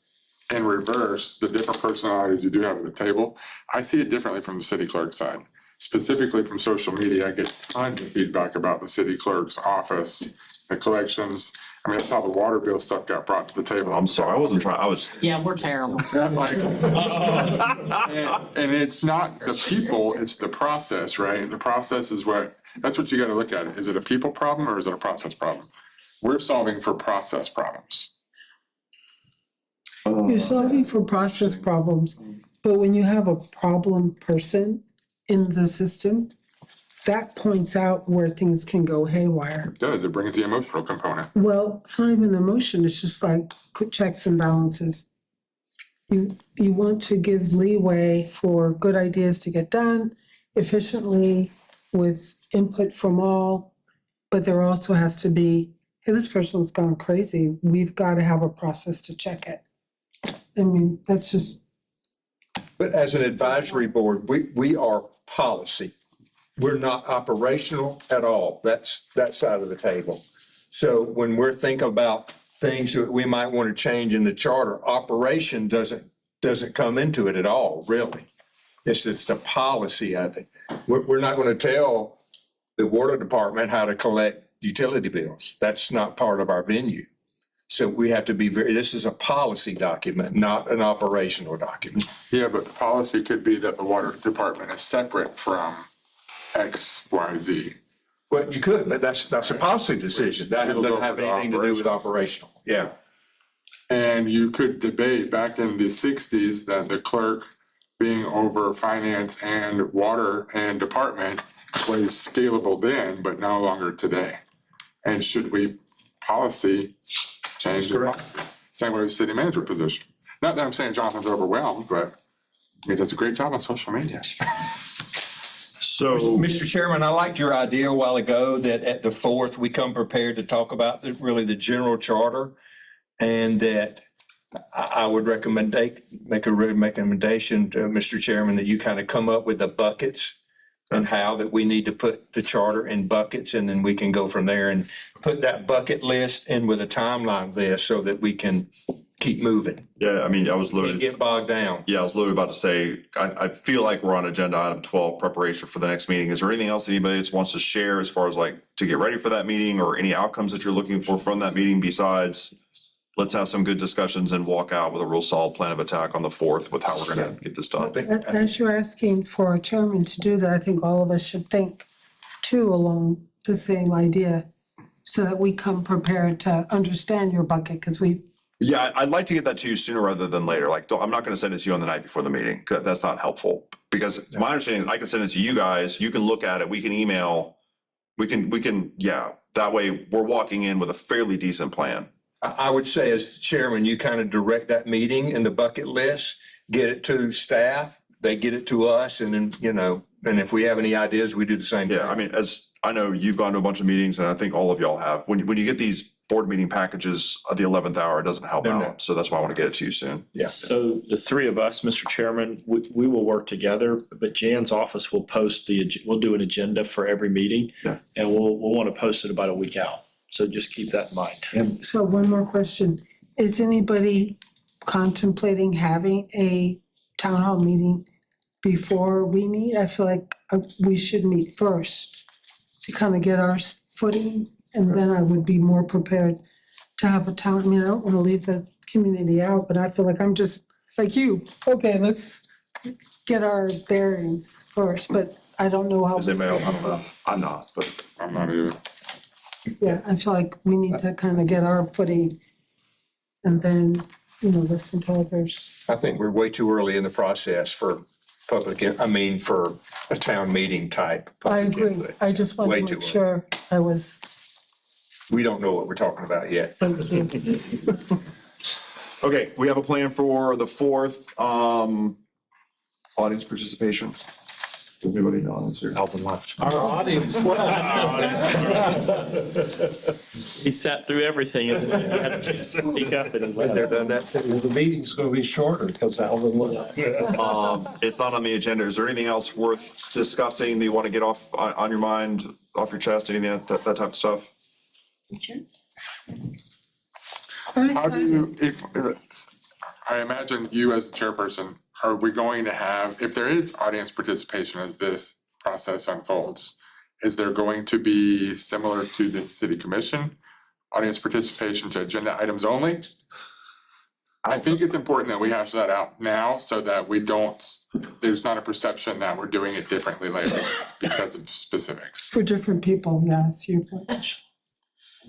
in reverse, the different personalities you do have at the table, I see it differently from the city clerk side. Specifically from social media, I get tons of feedback about the city clerk's office, the collections. I mean, that's how the water bill stuff got brought to the table. I'm sorry, I wasn't trying, I was. Yeah, we're terrible. And it's not the people, it's the process, right? The process is that's what you gotta look at. Is it a people problem or is it a process problem? We're solving for process problems. You're solving for process problems, but when you have a problem person in the system, that points out where things can go haywire. It does, it brings the emotional component. Well, it's not even the emotion, it's just like quick checks and balances. You want to give leeway for good ideas to get done efficiently with input from all, but there also has to be, hey, this person's gone crazy. We've got to have a process to check it. I mean, that's just. But as an advisory board, we are policy. We're not operational at all. That's that side of the table. So when we're thinking about things that we might want to change in the charter, operation doesn't come into it at all, really. It's the policy of it. We're not going to tell the water department how to collect utility bills. That's not part of our venue. So we have to be this is a policy document, not an operational document. Yeah, but the policy could be that the water department is separate from X, Y, Z. Well, you could, but that's a policy decision. That doesn't have anything to do with operational. Yeah. And you could debate back in the sixties that the clerk being over finance and water and department was scalable then, but no longer today. And should we policy change the policy? Same way with the city manager position. Not that I'm saying Jonathan's overwhelmed, but he does a great job on social media. So, Mr. Chairman, I liked your idea a while ago that at the 4th, we come prepared to talk about really the general charter. And that I would make a recommendation to Mr. Chairman that you kind of come up with the buckets and how that we need to put the charter in buckets, and then we can go from there and put that bucket list in with a timeline list so that we can keep moving. yeah, I mean, I was Can't literally, get bogged down. yeah, I was literally about to say, I feel like we're on agenda item 12, preparation for the next meeting. Is there anything else anybody else wants to share as far as like to get ready for that meeting or any outcomes that you're looking for from that meeting besides let's have some good discussions and walk out with a real solid plan of attack on the 4th with how we're gonna get this done? As you're asking for a chairman to do that, I think all of us should think too along the same idea so that we come prepared to understand your bucket, because Yeah, I'd like to get that to you sooner rather than later. Like, I'm not gonna send it to you on the night before the meeting. 'Cause that's not helpful. Because my understanding is I can send it to you guys, you can look at it, we can email, we can, yeah. That way, we're walking in with a fairly decent plan. I would say as chairman, you kind of direct that meeting and the bucket list, get it to staff, they get it to us, and then, and if we have any ideas, we do the same thing. Yeah, I mean, as I know you've gone to a bunch of meetings and I think all of y'all have, when you get these board meeting packages at the 11th hour, it doesn't help No. out. So that's why I want to get it to you soon. Yeah. So the three of us, Mr. Chairman, we will work together, but Jan's office will we'll do an agenda for every meeting. Yeah. And we'll want to post it about a week out. So just keep that in mind. So one more question. Is anybody contemplating having a town hall meeting before we meet? I feel like we should meet first to kind of get our footing, and then I would be more prepared to have a town, I mean, I don't want to leave the community out, but I feel like I'm just like you. Okay, let's get our bearings first, but I don't know how. Is anybody else? I don't know. I'm not, but I'm not either. Yeah, I feel like we need to kind of get our footing and then, listen to others. I think we're way too early in the process for for a town meeting type. I public agree. input. I just Way wanted too to make sure I was. We don't know what we're talking about yet. Thank you. okay, we have a plan for the 4th, audience participation. Everybody in the audience here. Alvin left. Our audience, He sat through everything and then he had to speak up and Been there, let done that. The meeting's gonna be shorter because Alvin left. It's not on the agenda. Is there anything else worth discussing that you want to get off on your mind, off your chest, anything that type of stuff? How do you, I imagine you as the chairperson, are we going to have, if there is audience participation as this process unfolds, is there going to be similar to the city commission, audience participation to agenda items only? I think it's important that we hash that out now so that we don't, there's not a perception that we're doing it differently later because of specifics. For different people, yes, your point.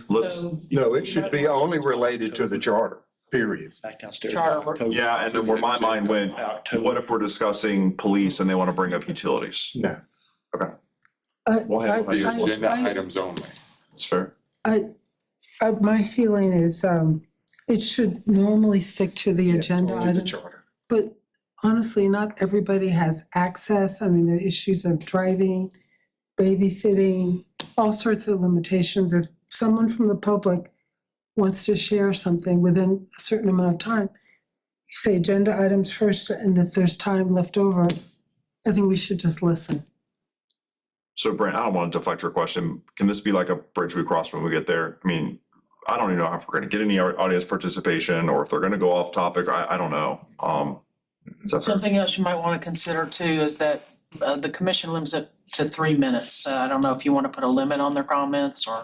Let's, No, it should be only related to the charter, period. back downstairs. Charter. yeah, and then where my mind went, what if we're discussing police and they want to bring up utilities? No. We'll handle that as well. Agenda items only. It's fair. My feeling is, it should normally stick to the agenda Only the items. charter. But honestly, not everybody has access. I mean, the issues of driving, babysitting, all sorts of limitations. If someone from the public wants to share something within a certain amount of time, you say agenda items first, and if there's time left over, I think we should just listen. So Brent, I don't want to deflect your question. Can this be like a bridge we cross when we get there? I mean, I don't even know if we're going to get any audience participation or if they're going to go off topic. I don't know. Is that fair? Something else you might want to consider too is that the commission to 3 minutes. I don't know if you want to put a limit on their comments, or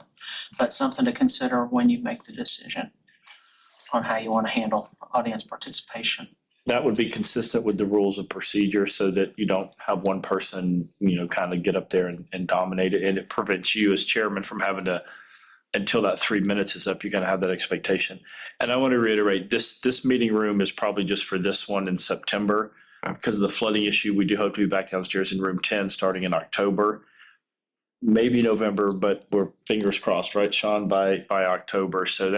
that's something to consider when you make the decision on how you want to handle audience participation. That would be consistent with the rules of procedure so that you don't have one person, kind of get up there and dominate it. And it prevents you as chairman from having to, until that 3 minutes is up, you're going to have that expectation. And I want to reiterate, this meeting room is probably just for this one in September. Because of the flooding issue, we do hope to be back downstairs in room 10 starting in October. Maybe November, but we're fingers crossed, right, Sean, by October. So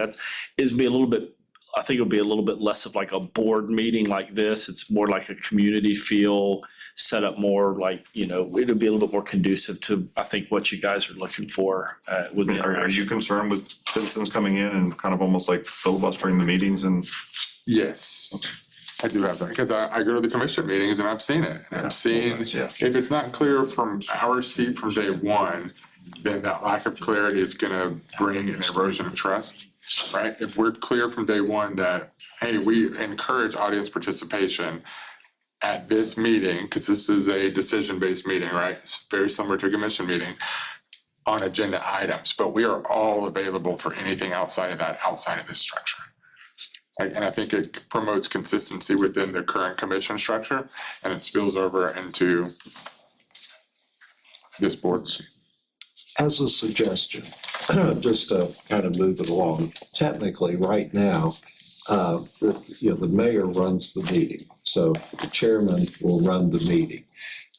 it'll be a little bit, I think it'll be a little bit less of like a board meeting like this. It's more like a community feel, set up more like, it'll be a little bit more conducive to, I think, what you guys are looking for with the Are you concerned with citizens coming in and kind of almost like filibustering the meetings and? Yes, I do have that, because I go to the commission meetings and I've seen it. And I've seen, if it's not clear from our seat from day one, then that lack of clarity is gonna bring an erosion of trust, right? If we're clear from day one that, hey, we encourage audience participation at this meeting, because this is a decision-based meeting, right? It's very similar to a commission meeting on agenda items, but we are all available for anything outside of that, outside of this structure. And I think it promotes consistency within the current commission structure, and it spills over into this board's. As a suggestion, just to kind of move it along, technically, right now, the mayor runs the meeting, so the chairman will run the meeting.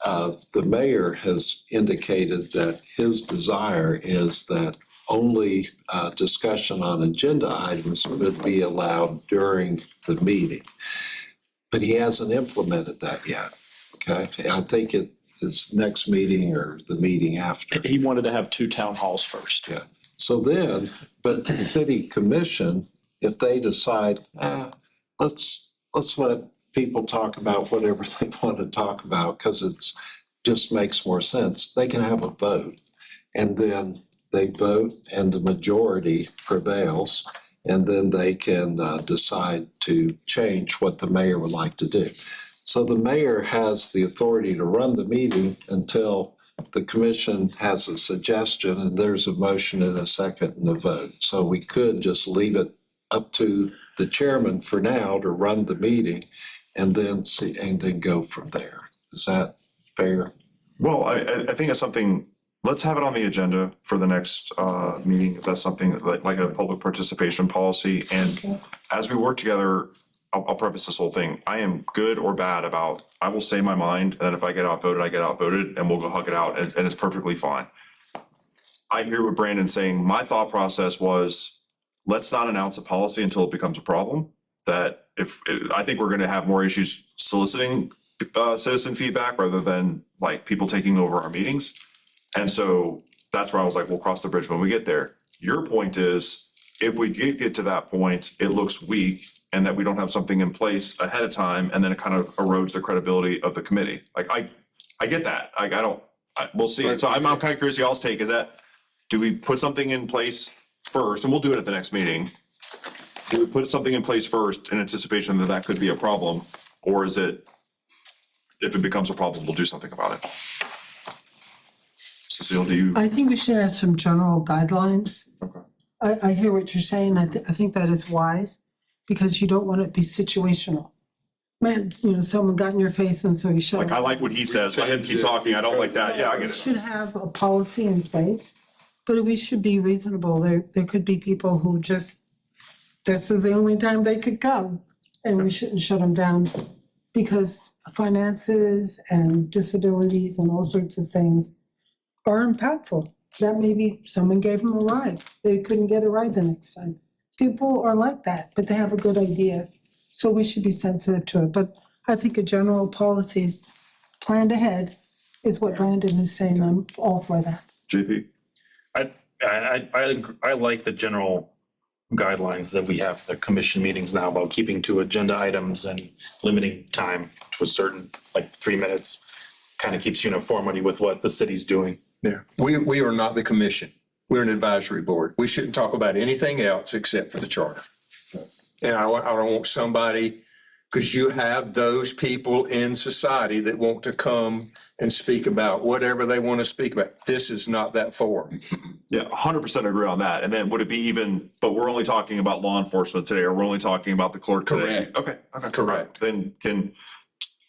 The mayor has indicated that his desire is that only discussion on agenda items would be allowed during the meeting. But he hasn't implemented that yet, okay? I think it is next meeting or the meeting after. He wanted to have 2 town halls first. Yeah. So then, but the city commission, if they decide, let's let people talk about whatever they want to talk about because it's just makes more sense, they can have a vote. And then they vote and the majority prevails, and then they can decide to change what the mayor would like to do. So the mayor has the authority to run the meeting until the commission has a suggestion and there's a motion and a second and a vote. So we could just leave it up to the chairman for now to run the meeting and then go from there. Is that fair? Well, I think it's something, let's have it on the agenda for the next meeting, if that's something like a public participation policy. And as we work together, I'll preface this whole thing. I am good or bad about, I will say my mind, and then if I get outvoted, I get outvoted, and we'll go hug it out, and it's perfectly fine. I hear what Brandon's saying. My thought process was, let's not announce a policy until it becomes a problem. That I think we're gonna have more issues soliciting citizen feedback rather than like people taking over our meetings. And so that's where I was like, we'll cross the bridge when we get there. Your point is, if we did get to that point, it looks weak and that we don't have something in place ahead of time, and then it kind of erodes the credibility of the committee. Like, I get that. We'll see. So I'm kind of curious, y'all's take is that, do we put something in place first, and we'll do it at the next meeting? Do we put something in place first in anticipation that that could be a problem? Or is it, if it becomes a problem, we'll do something about it? Cecile, do you? I think we should have some general guidelines. Okay. I hear what you're saying. I think that is wise because you don't want it to be situational. Man, someone got in your face and so you shut Like, I like what he says. Let him keep talking. I don't like that. Yeah, I get We it. should have a policy in place, but we should be reasonable. There could be people who just, this is the only time they could come, and we shouldn't shut them down because finances and disabilities and all sorts of things are impactful. That maybe someone gave them a ride. They couldn't get a ride the next time. People are like that, but they have a good idea. So we should be sensitive to it. But I think a general policy is planned ahead is what Brandon is saying. I'm all for that. JP? I like the general guidelines that we have, the commission meetings now about keeping to agenda items and limiting time to a certain, like 3 minutes, kind of keeps uniformity with what the city's doing. Yeah, we are not the commission. We're an advisory board. We shouldn't talk about anything else except for the charter. And I don't want somebody Because you have those people in society that want to come and speak about whatever they want to speak about. This is not that forum. Yeah, 100% agree on that. And then would it be even, but we're only talking about law enforcement today, or we're only talking about the clerk today? Correct. Okay. Correct. Then can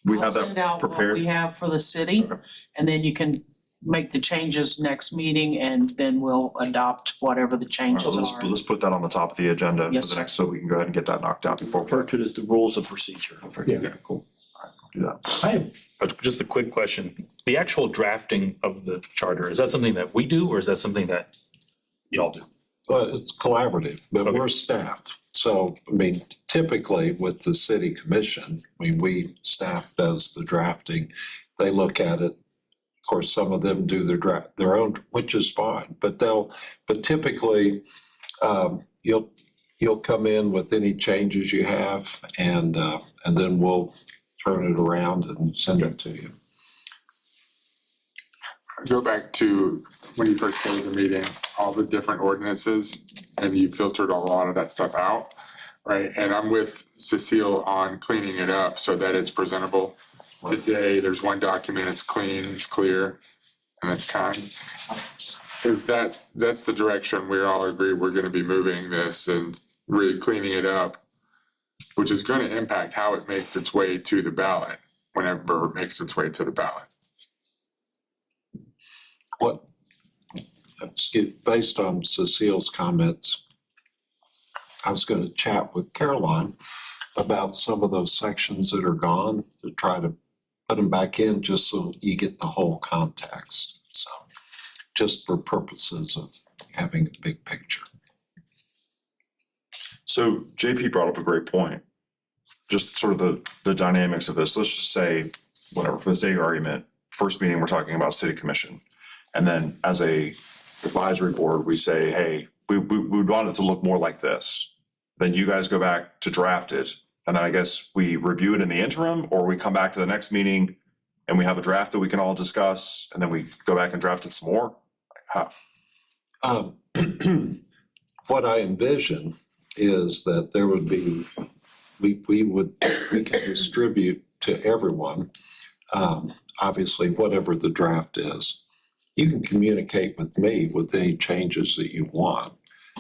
we I'll have send that out what prepared? we have for the city, and then you can make the changes next meeting, and then we'll adopt whatever the All right, changes Let's, are. let's put that on the top of the agenda for Yes, the sir. next, so we can go ahead and get that knocked out before we Refer to it as the rules of procedure. Yeah. Cool. do that. I have just a quick question. The actual drafting of the charter, is that something that we do or is that something that y'all do? Well, it's collaborative, but Okay. we're staff. So, I mean, typically with the city commission, staff does the drafting. They look at it. Of course, some of them do their own, which is fine, but typically, you'll come in with any changes you have and then we'll turn it around and send it to you. Go back to when you first came to the meeting, all the different ordinances, and you filtered a lot of that stuff out, right? And I'm with Cecile on cleaning it up so that it's presentable. Today, there's one document, it's clean, it's clear, and it's kind. That's the direction we all agree we're gonna be moving this and really cleaning it up, which is gonna impact how it makes its way to the ballot, whenever it makes its way to the ballot. Based on Cecile's comments, I was going to chat with Caroline about some of those sections that are gone to try to put them back in just so you get the whole context. So just for purposes of having a big picture. So JP brought up a great point. Just sort of the dynamics of this. Let's just say, whatever, for the sake of argument, first meeting, we're talking about city commission. And then as a advisory board, we say, hey, we want it to look more like this. Then you guys go back to draft it. And then I guess we review it in the interim, or we come back to the next meeting and we have a draft that we can all discuss, and then we go back and draft it some more. What I envision is that there would be, we can distribute to everyone, obviously, whatever the draft is. You can communicate with me with any changes that you want.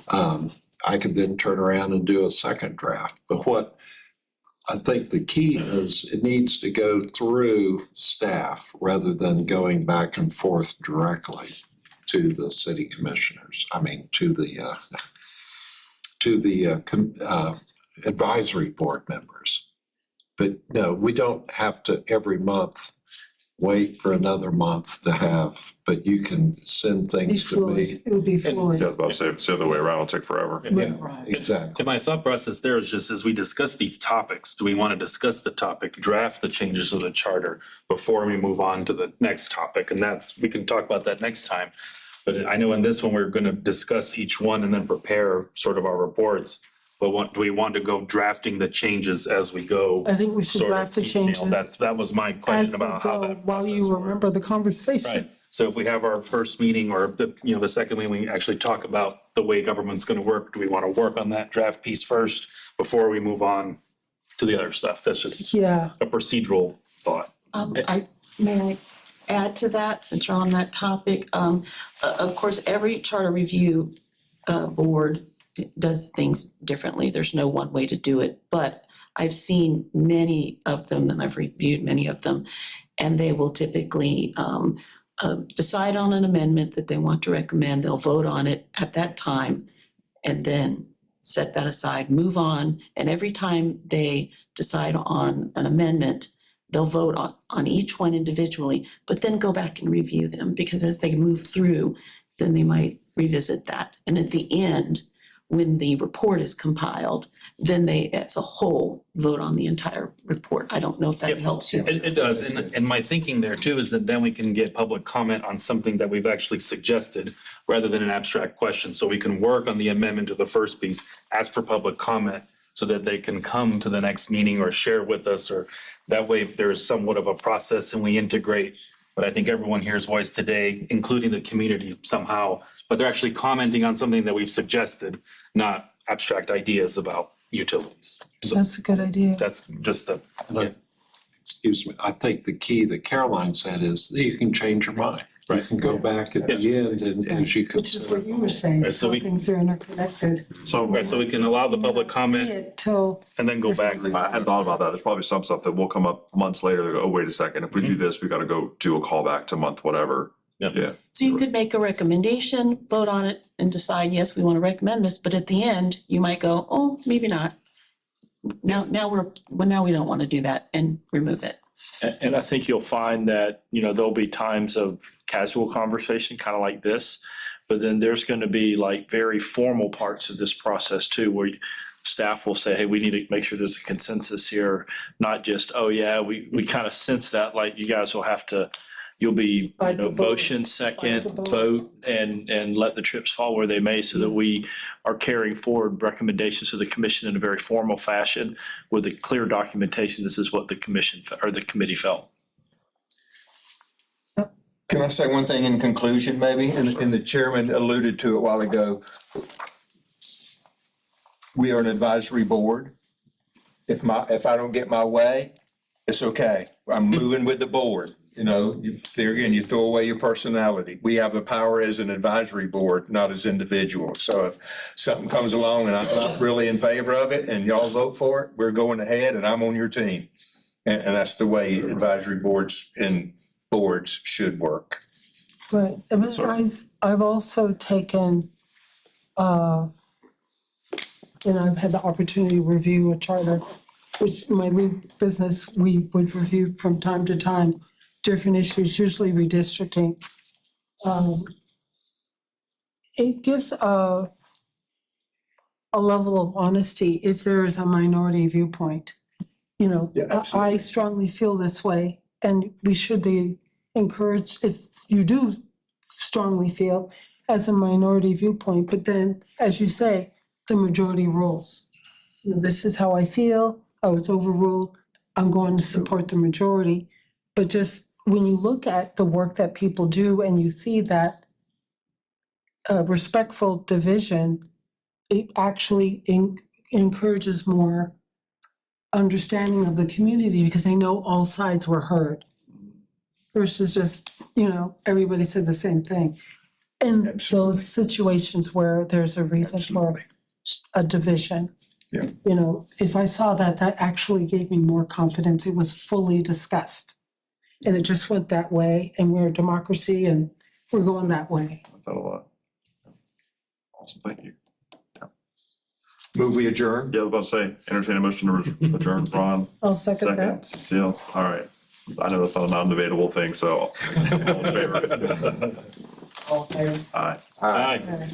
I could then turn around and do a second draft. But what I think the key is, it needs to go through staff rather than going back and forth directly to the city commissioners. I mean, to the advisory board members. But no, we don't have to every month wait for another month to have, but you can send things to me. It would be Yeah, I fluid. was about to say, it's the other way around, it'll take forever. Yeah, Right. exactly. And my thought process there is just as we discuss these topics, do we want to discuss the topic, draft the changes of the charter before we move on to the next topic? And we can talk about that next time. But I know in this one, we're going to discuss each one and then prepare sort of our reports. But do we want to go drafting the changes as we go? I think we should sort of draft the piecemeal? changes That was my as question we about how go, that while process you works. remember the conversation. Right. So if we have our first meeting or the second meeting, we actually talk about the way government's going to work. Do we want to work on that draft piece first before we move on to the other stuff? That's just Yeah, a procedural thought. May I add to that, since you're on that topic? Of course, every charter review board does things differently. There's no one way to do it, but I've seen many of them, and I've reviewed many of them, and they will typically decide on an amendment that they want to recommend. They'll vote on it at that time and then set that aside, move on. And every time they decide on an amendment, they'll vote on each one individually, but then go back and review them, because as they move through, then they might revisit that. And at the end, when the report is compiled, then they, as a whole, vote on the entire report. I don't know if that Yep. helps you. It does. And my thinking there too is that then we can get public comment on something that we've actually suggested rather than an abstract question. So we can work on the amendment to the first piece, ask for public comment so that they can come to the next meeting or share with us, or that way if there's somewhat of a process and we integrate. But I think everyone hears voice today, including the community somehow, but they're actually commenting on something that we've suggested, not abstract ideas about utilities. So That's a good idea. that's just the, Excuse me, I think the key that Caroline said is that you can change your mind. You can go back at the end and as you Which is consider. what you were saying, Right, so how we- things are interconnected. right, so we can allow the public See comment it till, and then go back. I hadn't thought about that. There's probably some stuff that will come up months later. They go, oh, wait a second. If we do this, we got to go do a callback to month, whatever. Yep. Yeah. So you could make a recommendation, vote on it and decide, yes, we want to recommend this, but at the end, you might go, oh, maybe not. Now we don't want to do that and remove it. And I think you'll find that, there'll be times of casual conversation, kind of like this. But then there's going to be like very formal parts of this process too, where staff will say, hey, we need to make sure there's a consensus here. Not just, oh yeah, we kind of sense that, like you guys will have to, you'll be, Bite the bullet. motion second, Bite the bullet. vote, and let the chips fall where they may, so that we are carrying forward recommendations to the commission in a very formal fashion with a clear documentation. This is what the commission or the committee felt. Can I say one thing in conclusion, maybe? And the chairman alluded to it a while ago. We are an advisory board. If I don't get my way, it's okay. I'm moving with the board. There again, you throw away your personality. We have the power as an advisory board, not as individuals. So if something comes along and I'm not really in favor of it and y'all vote for it, we're going ahead and I'm on your team. And that's the way advisory boards and boards should work. right, I mean, I've also taken, and I've had the opportunity to review a charter, which my lead business, we would review from time to time, different issues, usually redistricting. It gives a level of honesty if there is a minority viewpoint. Yeah, I absolutely. strongly feel this way, and we should be encouraged if you do strongly feel as a minority viewpoint, but then, as you say, the majority rules. This is how I feel, I was overruled, I'm going to support the majority. But just when you look at the work that people do and you see that respectful division, it actually encourages more understanding of the community because they know all sides were heard versus just, everybody said the same thing. In Absolutely. those situations where there's a reason for Absolutely. a division. Yeah. If I saw that, that actually gave me more confidence. It was fully discussed. And it just went that way, and we're a democracy and we're going that way. I like that a lot. Awesome. Thank you. Move we adjourn? Yeah, I was about to say, entertain a motion to adjourn. Ron, I'll second that. Cecile. All right. I know that's not a non-debatable thing, so all in favor? All in favor? Aye. Aye. Okay.